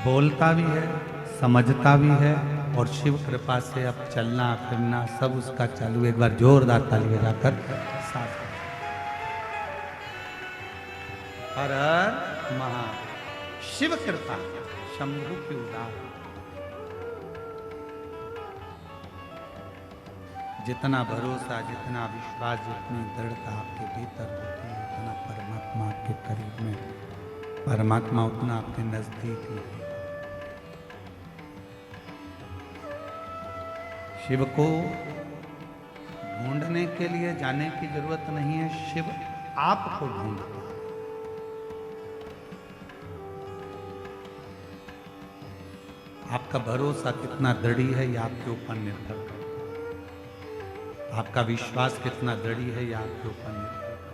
बोलता भी है, समझता भी है, और शिव कृपा से अब चलना फिरना सब उसका चालू। एक बार जोरदार ताली बजाकर साथ। हर हर महा शिव कृपा शंभु की उदार। जितना भरोसा, जितना विश्वास, जितनी दृढ़ता आपके भीतर होती है, उतना परमात्मा आपके करीब में, परमात्मा उतना आपके नजदीक ही है। शिव को ढूंढने के लिए जाने की जरूरत नहीं है, शिव आपको ढूंढता है। आपका भरोसा कितना दृढ़ है यह आपके ऊपर निर्भर करता है। आपका विश्वास कितना दृढ़ है यह आपके ऊपर निर्भर करता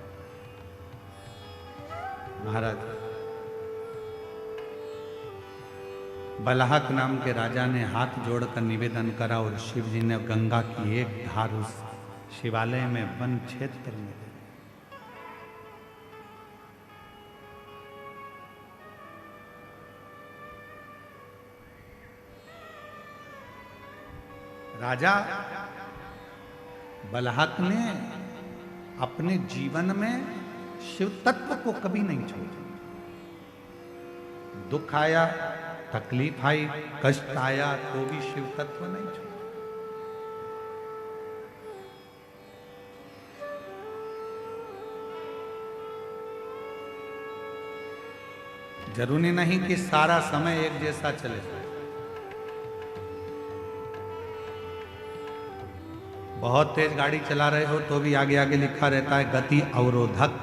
है। महाराज, बलहक नाम के राजा ने हाथ जोड़कर निवेदन करा और शिव जी ने गंगा की एक धार उस शिवालय में वन क्षेत्र में दी। राजा बलहक ने अपने जीवन में शिव तत्व को कभी नहीं छोड़ा। दुख आया, तकलीफ आई, कष्ट आया, तो भी शिव तत्व नहीं छोड़ा। जरूरी नहीं कि सारा समय एक जैसा चले। बहुत तेज गाड़ी चला रहे हो तो भी आगे आगे लिखा रहता है गति अवरोधक।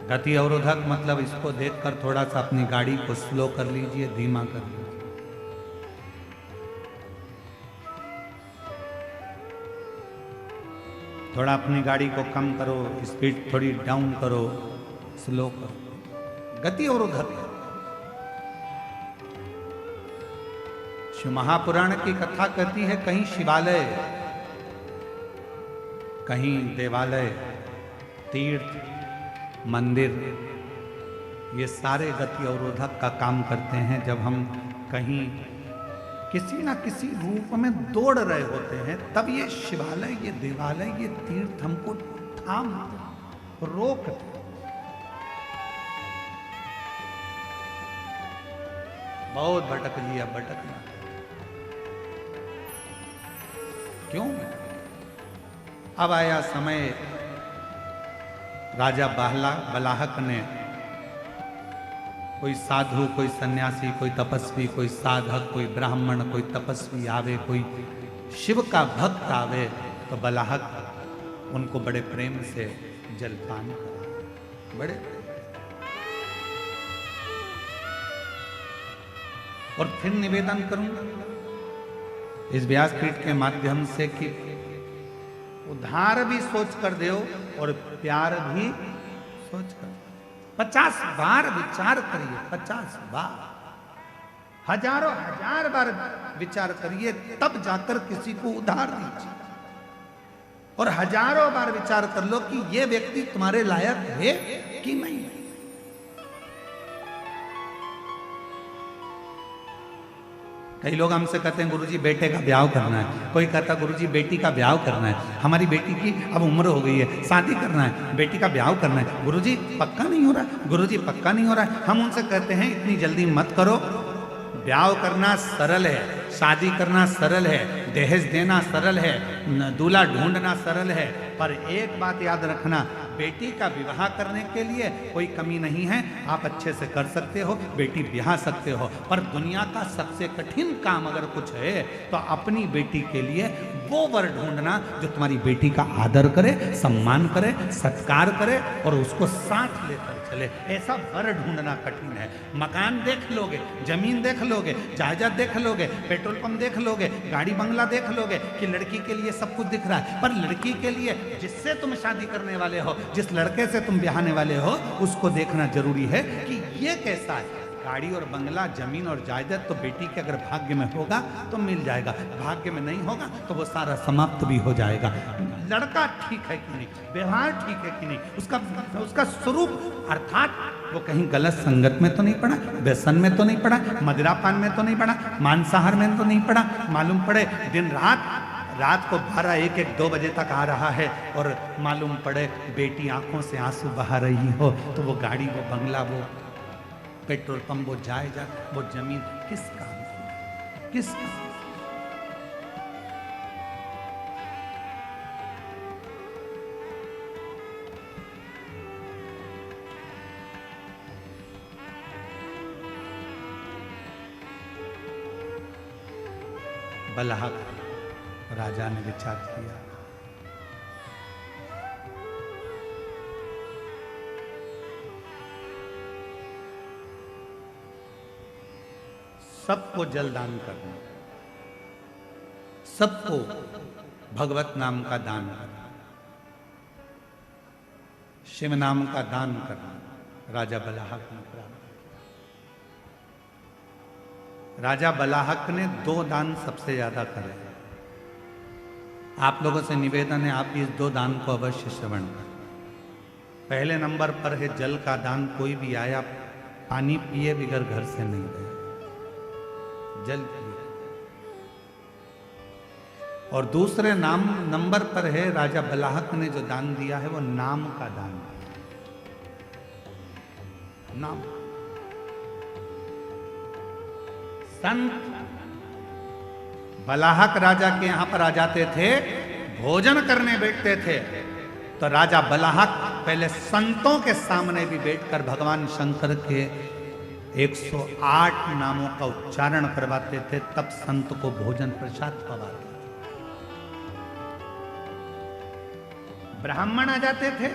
गति अवरोधक मतलब इसको देखकर थोड़ा सा अपनी गाड़ी को स्लो कर लीजिए, धीमा कर लीजिए। थोड़ा अपनी गाड़ी को कम करो, स्पीड थोड़ी डाउन करो, स्लो करो। गति अवरोधक। शिव महापुराण की कथा कहती है कहीं शिवालय, कहीं देवालय, तीर्थ, मंदिर, ये सारे गति अवरोधक का काम करते हैं। जब हम कहीं किसी ना किसी रूप में दौड़ रहे होते हैं तब ये शिवालय, ये देवालय, ये तीर्थ हमको थाम रोकते। बहुत भटक लिया, भटकना क्यों? अब आया समय, राजा बलाहक ने कोई साधु, कोई सन्यासी, कोई तपस्वी, कोई साधक, कोई ब्राह्मण, कोई तपस्वी आवे, कोई शिव का भक्त आवे तो बलाहक उनको बड़े प्रेम से जलपान करा। बड़े और फिर निवेदन करूंगा इस व्यासपीठ के माध्यम से कि उधार भी सोच कर दो और प्यार भी सोच कर। 50 बार विचार करिए, 50 बार, हजारों हजार बार विचार करिए, तब जाकर किसी को उधार दीजिए। और हजारों बार विचार कर लो कि ये व्यक्ति तुम्हारे लायक है कि नहीं। कई लोग हमसे कहते हैं गुरुजी बेटे का ब्याह करना है, कोई कहता गुरुजी बेटी का ब्याह करना है, हमारी बेटी की अब उम्र हो गई है, शादी करना है, बेटी का ब्याह करना है, गुरुजी पक्का नहीं हो रहा, गुरुजी पक्का नहीं हो रहा है। हम उनसे कहते हैं इतनी जल्दी मत करो, ब्याह करना सरल है, शादी करना सरल है, दहेज देना सरल है, दूल्हा ढूंढना सरल है, पर एक बात याद रखना, बेटी का विवाह करने के लिए कोई कमी नहीं है, आप अच्छे से कर सकते हो, बेटी ब्याह सकते हो, पर दुनिया का सबसे कठिन काम अगर कुछ है तो अपनी बेटी के लिए वो वर ढूंढना जो तुम्हारी बेटी का आदर करे, सम्मान करे, सत्कार करे और उसको साथ लेकर चले। ऐसा वर ढूंढना कठिन है। मकान देख लोगे, जमीन देख लोगे, जायदाद देख लोगे, पेट्रोल पंप देख लोगे, गाड़ी बंगला देख लोगे कि लड़की के लिए सब कुछ दिख रहा है, पर लड़की के लिए जिससे तुम शादी करने वाले हो, जिस लड़के से तुम ब्याहने वाले हो, उसको देखना जरूरी है कि ये कैसा है। गाड़ी और बंगला, जमीन और जायदाद तो बेटी के अगर भाग्य में होगा तो मिल जाएगा, भाग्य में नहीं होगा तो वो सारा समाप्त भी हो जाएगा। लड़का ठीक है कि नहीं, व्यवहार ठीक है कि नहीं, उसका स्वरूप अर्थात वो कहीं गलत संगत में तो नहीं पड़ा, व्यसन में तो नहीं पड़ा, मदिरापान में तो नहीं पड़ा, मांसाहार में तो नहीं पड़ा, मालूम पड़े दिन रात को 12, 1, 1, 2 बजे तक आ रहा है और मालूम पड़े बेटी आंखों से आंसू बहा रही हो, तो वो गाड़ी, वो बंगला, वो पेट्रोल पंप, वो जायदाद, वो जमीन किस काम की, किस काम? बलहक राजा ने विचार किया, सबको जलदान करना, सबको भगवत नाम का दान करना, शिव नाम का दान करना। राजा बलाहक ने प्राप्त। राजा बलाहक ने 2 दान सबसे ज्यादा करे। आप लोगों से निवेदन है आप इस 2 दान को अवश्य श्रवण करें। पहले नंबर पर है जल का दान। कोई भी आया पानी पिए बगैर घर से नहीं गया, जल पिए। और दूसरे नंबर पर है राजा बलाहक ने जो दान दिया है वो नाम का दान दिया। नाम। संत बलाहक राजा के यहां पर आ जाते थे, भोजन करने बैठते थे, तो राजा बलाहक पहले संतों के सामने भी बैठकर भगवान शंकर के 108 नामों का उच्चारण करवाते थे, तब संत को भोजन प्रसाद पवाते थे। ब्राह्मण आ जाते थे,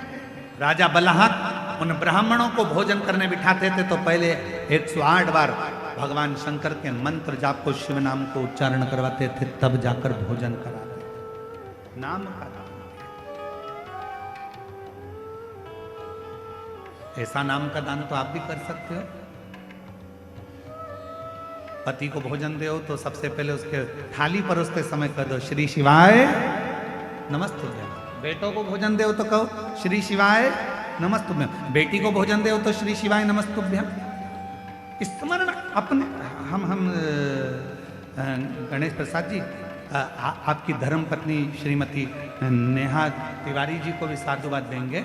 राजा बलाहक उन ब्राह्मणों को भोजन करने बिठाते थे, तो पहले 108 बार भगवान शंकर के मंत्र जाप को, शिव नाम को उच्चारण करवाते थे, तब जाकर भोजन कराते थे। नाम का दान। ऐसा नाम का दान तो आप भी कर सकते हो। पति को भोजन दो तो सबसे पहले उसके थाली पर उसके समय कर दो श्री शिवाय नमस्तुभ्यम। बेटों को भोजन दो तो कहो श्री शिवाय नमस्तुभ्यम। बेटी को भोजन दो तो श्री शिवाय नमस्तुभ्यम। स्मरण अपने हम गणेश प्रसाद जी, आपकी धर्म पत्नी श्रीमती नेहा तिवारी जी को भी साधुवाद देंगे।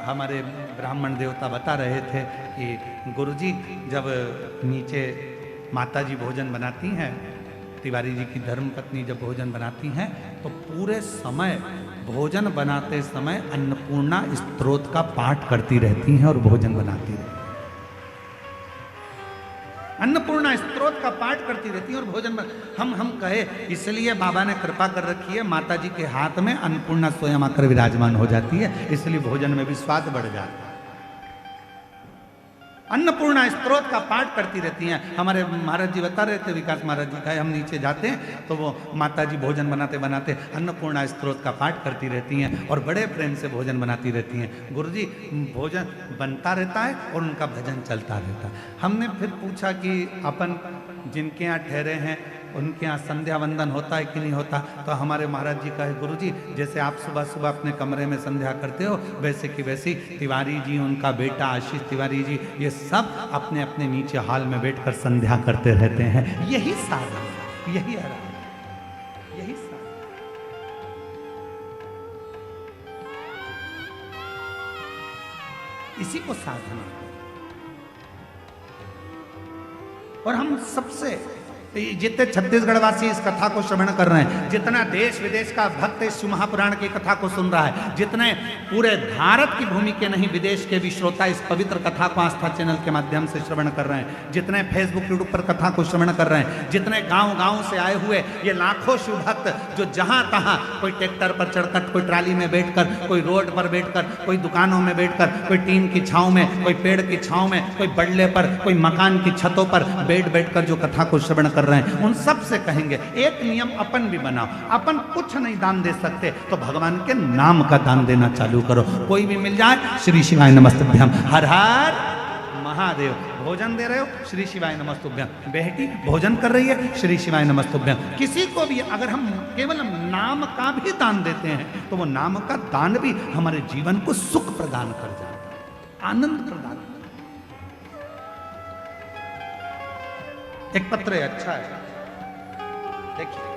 हमारे ब्राह्मण देवता बता रहे थे कि गुरुजी जब नीचे माता जी भोजन बनाती हैं, तिवारी जी की धर्म पत्नी जब भोजन बनाती हैं, तो पूरे समय भोजन बनाते समय अन्नपूर्णा स्तोत्र का पाठ करती रहती हैं और भोजन बनाती रहती हैं। अन्नपूर्णा स्तोत्र का पाठ करती रहती है और भोजन हम कहे, इसलिए बाबा ने कृपा कर रखी है, माता जी के हाथ में अन्नपूर्णा स्वयं आकर विराजमान हो जाती है, इसलिए भोजन में भी स्वाद बढ़ जाता है। अन्नपूर्णा स्तोत्र का पाठ करती रहती हैं। हमारे महाराज जी बता रहे थे, विकास महाराज जी का, हम नीचे जाते हैं तो वो माता जी भोजन बनाते बनाते अन्नपूर्णा स्तोत्र का पाठ करती रहती हैं और बड़े प्रेम से भोजन बनाती रहती हैं। गुरुजी भोजन बनता रहता है और उनका भजन चलता रहता है। हमने फिर पूछा कि अपन जिनके यहाँ ठहरे हैं उनके यहाँ संध्या वंदन होता है कि नहीं होता, तो हमारे महाराज जी कहे, गुरुजी जैसे आप सुबह सुबह अपने कमरे में संध्या करते हो, वैसे की वैसी तिवारी जी, उनका बेटा आशीष तिवारी जी, ये सब अपने अपने नीचे हॉल में बैठकर संध्या करते रहते हैं। यही साधना, यही आराधना, यही साधना। इसी को साधना। और हम सबसे जितने छत्तीसगढ़ वासी इस कथा को श्रवण कर रहे हैं, जितना देश विदेश का भक्त इस महापुराण की कथा को सुन रहा है, जितने पूरे भारत की भूमि के नहीं विदेश के भी श्रोता इस पवित्र कथा को आस्था चैनल के माध्यम से श्रवण कर रहे हैं, जितने फेसबुक यूट्यूब पर कथा को श्रवण कर रहे हैं, जितने गांव गांव से आए हुए ये लाखों शिव भक्त जो जहां तहां, कोई ट्रैक्टर पर चढ़कर, कोई ट्राली में बैठकर, कोई रोड पर बैठकर, कोई दुकानों में बैठकर, कोई टीन की छांव में, कोई पेड़ की छांव में, कोई बल्ले पर, कोई मकान की छतों पर बैठकर जो कथा को श्रवण कर रहे हैं, उन सब से कहेंगे एक नियम अपन भी बनाओ। अपन कुछ नहीं दान दे सकते तो भगवान के नाम का दान देना चालू करो। कोई भी मिल जाए श्री शिवाय नमस्तुभ्यम, हर हर महादेव। भोजन दे रहे हो श्री शिवाय नमस्तुभ्यम, बेटी भोजन कर रही है श्री शिवाय नमस्तुभ्यम। किसी को भी अगर हम केवल नाम का भी दान देते हैं तो वो नाम का दान भी हमारे जीवन को सुख प्रदान कर जाता है, आनंद प्रदान। एक पत्र है, अच्छा है, देखिए।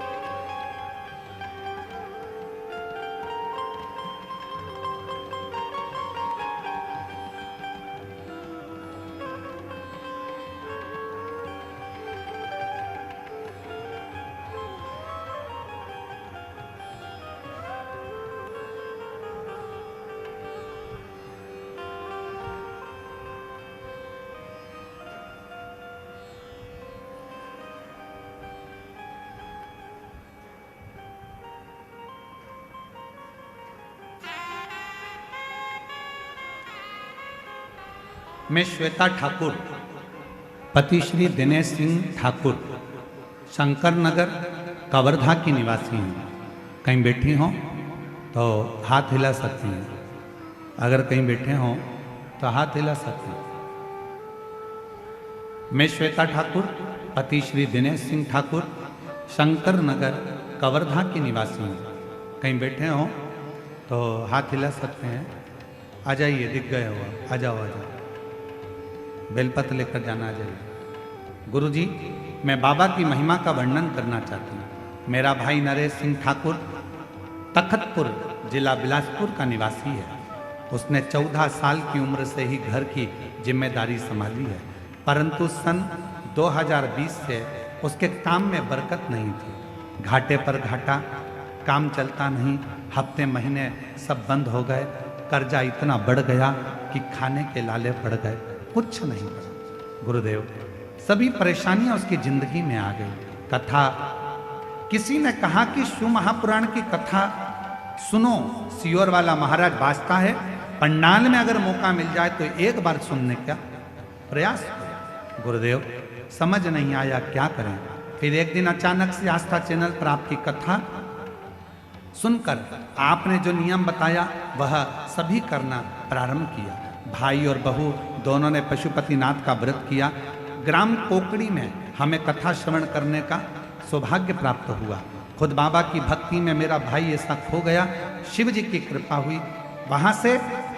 मैं श्वेता ठाकुर, पति श्री दिनेश सिंह ठाकुर, शंकर नगर कवर्धा की निवासी हूँ। कहीं बैठी हों तो हाथ हिला सकती हैं, अगर कहीं बैठे हों तो हाथ हिला सकते हैं। मैं श्वेता ठाकुर, पति श्री दिनेश सिंह ठाकुर, शंकर नगर कवर्धा की निवासी हूँ। कहीं बैठे हों तो हाथ हिला सकते हैं। आ जाइए, दिख गए हुआ, आ जाओ आ जाओ, बेलपत्र लेकर जाना आ जाइए। गुरुजी मैं बाबा की महिमा का वर्णन करना चाहती हूँ। मेरा भाई नरेश सिंह ठाकुर तखतपुर जिला बिलासपुर का निवासी है। उसने 14 साल की उम्र से ही घर की जिम्मेदारी संभाली है, परंतु सन 2020 से उसके काम में बरकत नहीं थी। घाटे पर घाटा, काम चलता नहीं, हफ्ते महीने सब बंद हो गए। कर्जा इतना बढ़ गया कि खाने के लाले पड़ गए, कुछ नहीं बचा। गुरुदेव, सभी परेशानियां उसकी जिंदगी में आ गई। कथा, किसी ने कहा कि शिव महापुराण की कथा सुनो, सियोर वाला महाराज बाजता है, पंडाल में अगर मौका मिल जाए तो एक बार सुनने का प्रयास करो। गुरुदेव, समझ नहीं आया क्या करें। फिर एक दिन अचानक से आस्था चैनल पर आपकी कथा सुनकर आपने जो नियम बताया वह सभी करना प्रारंभ किया। भाई और बहू दोनों ने पशुपतिनाथ का व्रत किया। ग्राम कोकड़ी में हमें कथा श्रवण करने का सौभाग्य प्राप्त हुआ। खुद बाबा की भक्ति में मेरा भाई ऐसा खो गया, शिव जी की कृपा हुई। वहाँ से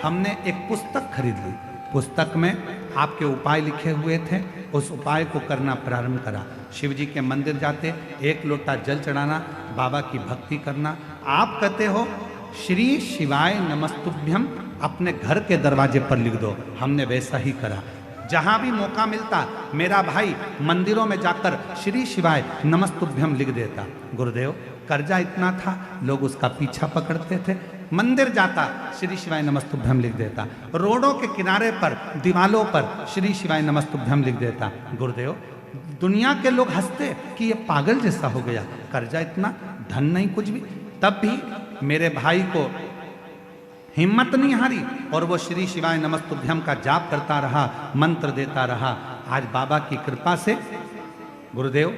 हमने एक पुस्तक खरीद ली। पुस्तक में आपके उपाय लिखे हुए थे, उस उपाय को करना प्रारंभ करा। शिव जी के मंदिर जाते, एक लोटा जल चढ़ाना, बाबा की भक्ति करना। आप कहते हो श्री शिवाय नमस्तुभ्यम अपने घर के दरवाजे पर लिख दो, हमने वैसा ही करा। जहां भी मौका मिलता मेरा भाई मंदिरों में जाकर श्री शिवाय नमस्तुभ्यम लिख देता। गुरुदेव, कर्जा इतना था, लोग उसका पीछा पकड़ते थे। मंदिर जाता, श्री शिवाय नमस्तुभ्यम लिख देता। रोडों के किनारे पर, दीवालों पर श्री शिवाय नमस्तुभ्यम लिख देता। गुरुदेव, दुनिया के लोग हंसते कि ये पागल जैसा हो गया, कर्जा इतना, धन नहीं कुछ भी। तब भी मेरे भाई को हिम्मत नहीं हारी और वो श्री शिवाय नमस्तुभ्यम का जाप करता रहा, मंत्र देता रहा। आज बाबा की कृपा से, गुरुदेव,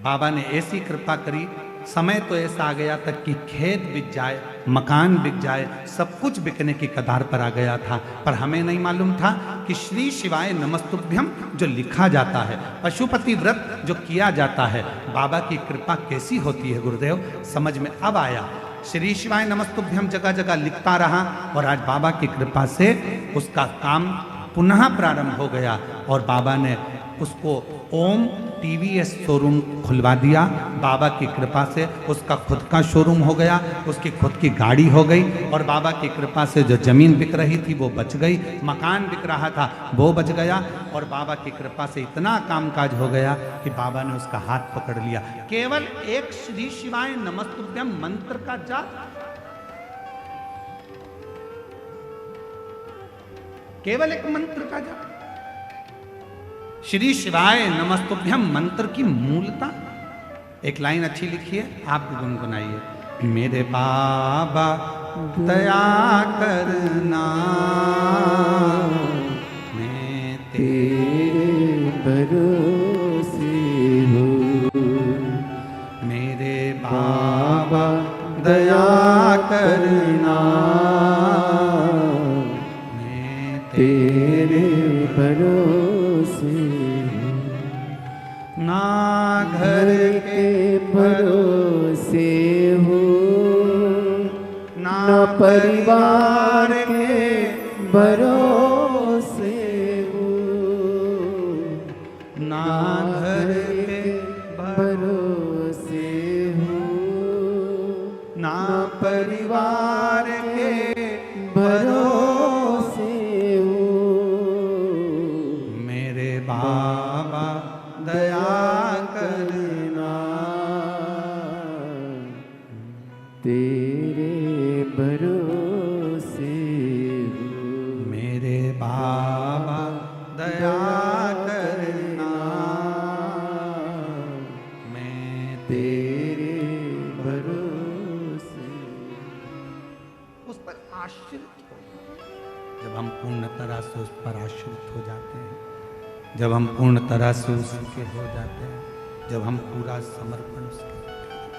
बाबा ने ऐसी कृपा करी, समय तो ऐसा आ गया तक कि खेत बिक जाए, मकान बिक जाए, सब कुछ बिकने की कतार पर आ गया था। पर हमें नहीं मालूम था कि श्री शिवाय नमस्तुभ्यम जो लिखा जाता है, पशुपति व्रत जो किया जाता है, बाबा की कृपा कैसी होती है। गुरुदेव, समझ में अब आया। श्री शिवाय नमस्तुभ्यम जगह जगह लिखता रहा और आज बाबा की कृपा से उसका काम पुनः प्रारंभ हो गया और बाबा ने उसको ओम टीवीएस शोरूम खुलवा दिया। बाबा की कृपा से उसका खुद का शोरूम हो गया, उसकी खुद की गाड़ी हो गई और बाबा की कृपा से जो जमीन बिक रही थी वो बच गई, मकान बिक रहा था वो बच गया और बाबा की कृपा से इतना कामकाज हो गया कि बाबा ने उसका हाथ पकड़ लिया। केवल एक श्री शिवाय नमस्तुभ्यम मंत्र का जाप, केवल एक मंत्र का जाप, श्री शिवाय नमस्तुभ्यम मंत्र की मूलता। एक लाइन अच्छी लिखी है, आप भी गुनगुनाइए। मेरे बाबा दया करना, मैं तेरे भरोसे हूँ। मेरे बाबा दया करना, मैं तेरे भरोसे ना घर के भरोसे हूँ, ना परिवार के भरोसे हूँ, ना घर के भरोसे हूँ, ना परिवार के भरोसे हूँ। मेरे बाबा दया करना, तेरे भरोसे हूँ। मेरे बाबा दया करना, मैं तेरे भरोसे। उस पर आश्रित हो। जब हम पूर्ण तरह से उस पर आश्रित हो जाते हैं, जब हम पूर्ण तरह से उसके हो जाते हैं, जब हम पूरा समर्पण उसके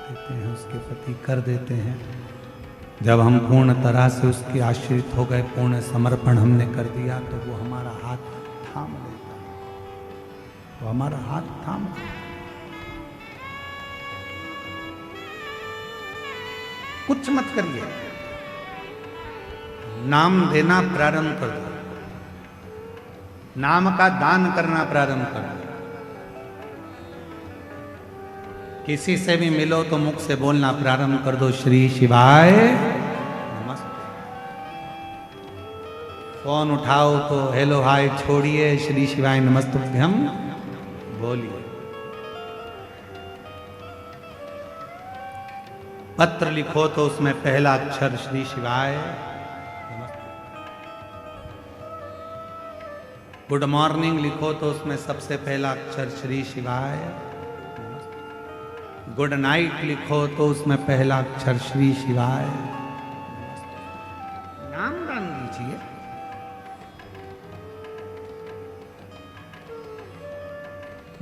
देते हैं, उसके प्रति कर देते हैं, जब हम पूर्ण तरह से उसके आश्रित हो गए, पूर्ण समर्पण हमने कर दिया, तो वो हमारा हाथ थाम लेता है। वो हमारा हाथ थाम, कुछ मत करिए, नाम देना प्रारंभ कर दो, नाम का दान करना प्रारंभ कर दो। किसी से भी मिलो तो मुख से बोलना प्रारंभ कर दो, श्री शिवाय नमस्ते। फोन उठाओ तो हेलो हाय छोड़िए, श्री शिवाय नमस्तुभ्यम बोलिए। पत्र लिखो तो उसमें पहला अक्षर श्री शिवाय नमस्ते। गुड मॉर्निंग लिखो तो उसमें सबसे पहला अक्षर श्री शिवाय नमस्ते। गुड नाइट लिखो तो उसमें पहला अक्षर श्री शिवाय नमस्ते। नाम दान दीजिए।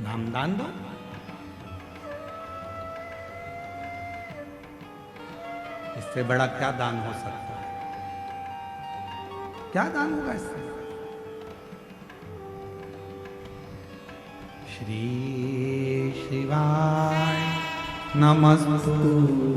नाम दान दो। इससे बड़ा क्या दान हो सकता है? क्या दान होगा इससे? श्री शिवाय नमस्तुभ्यं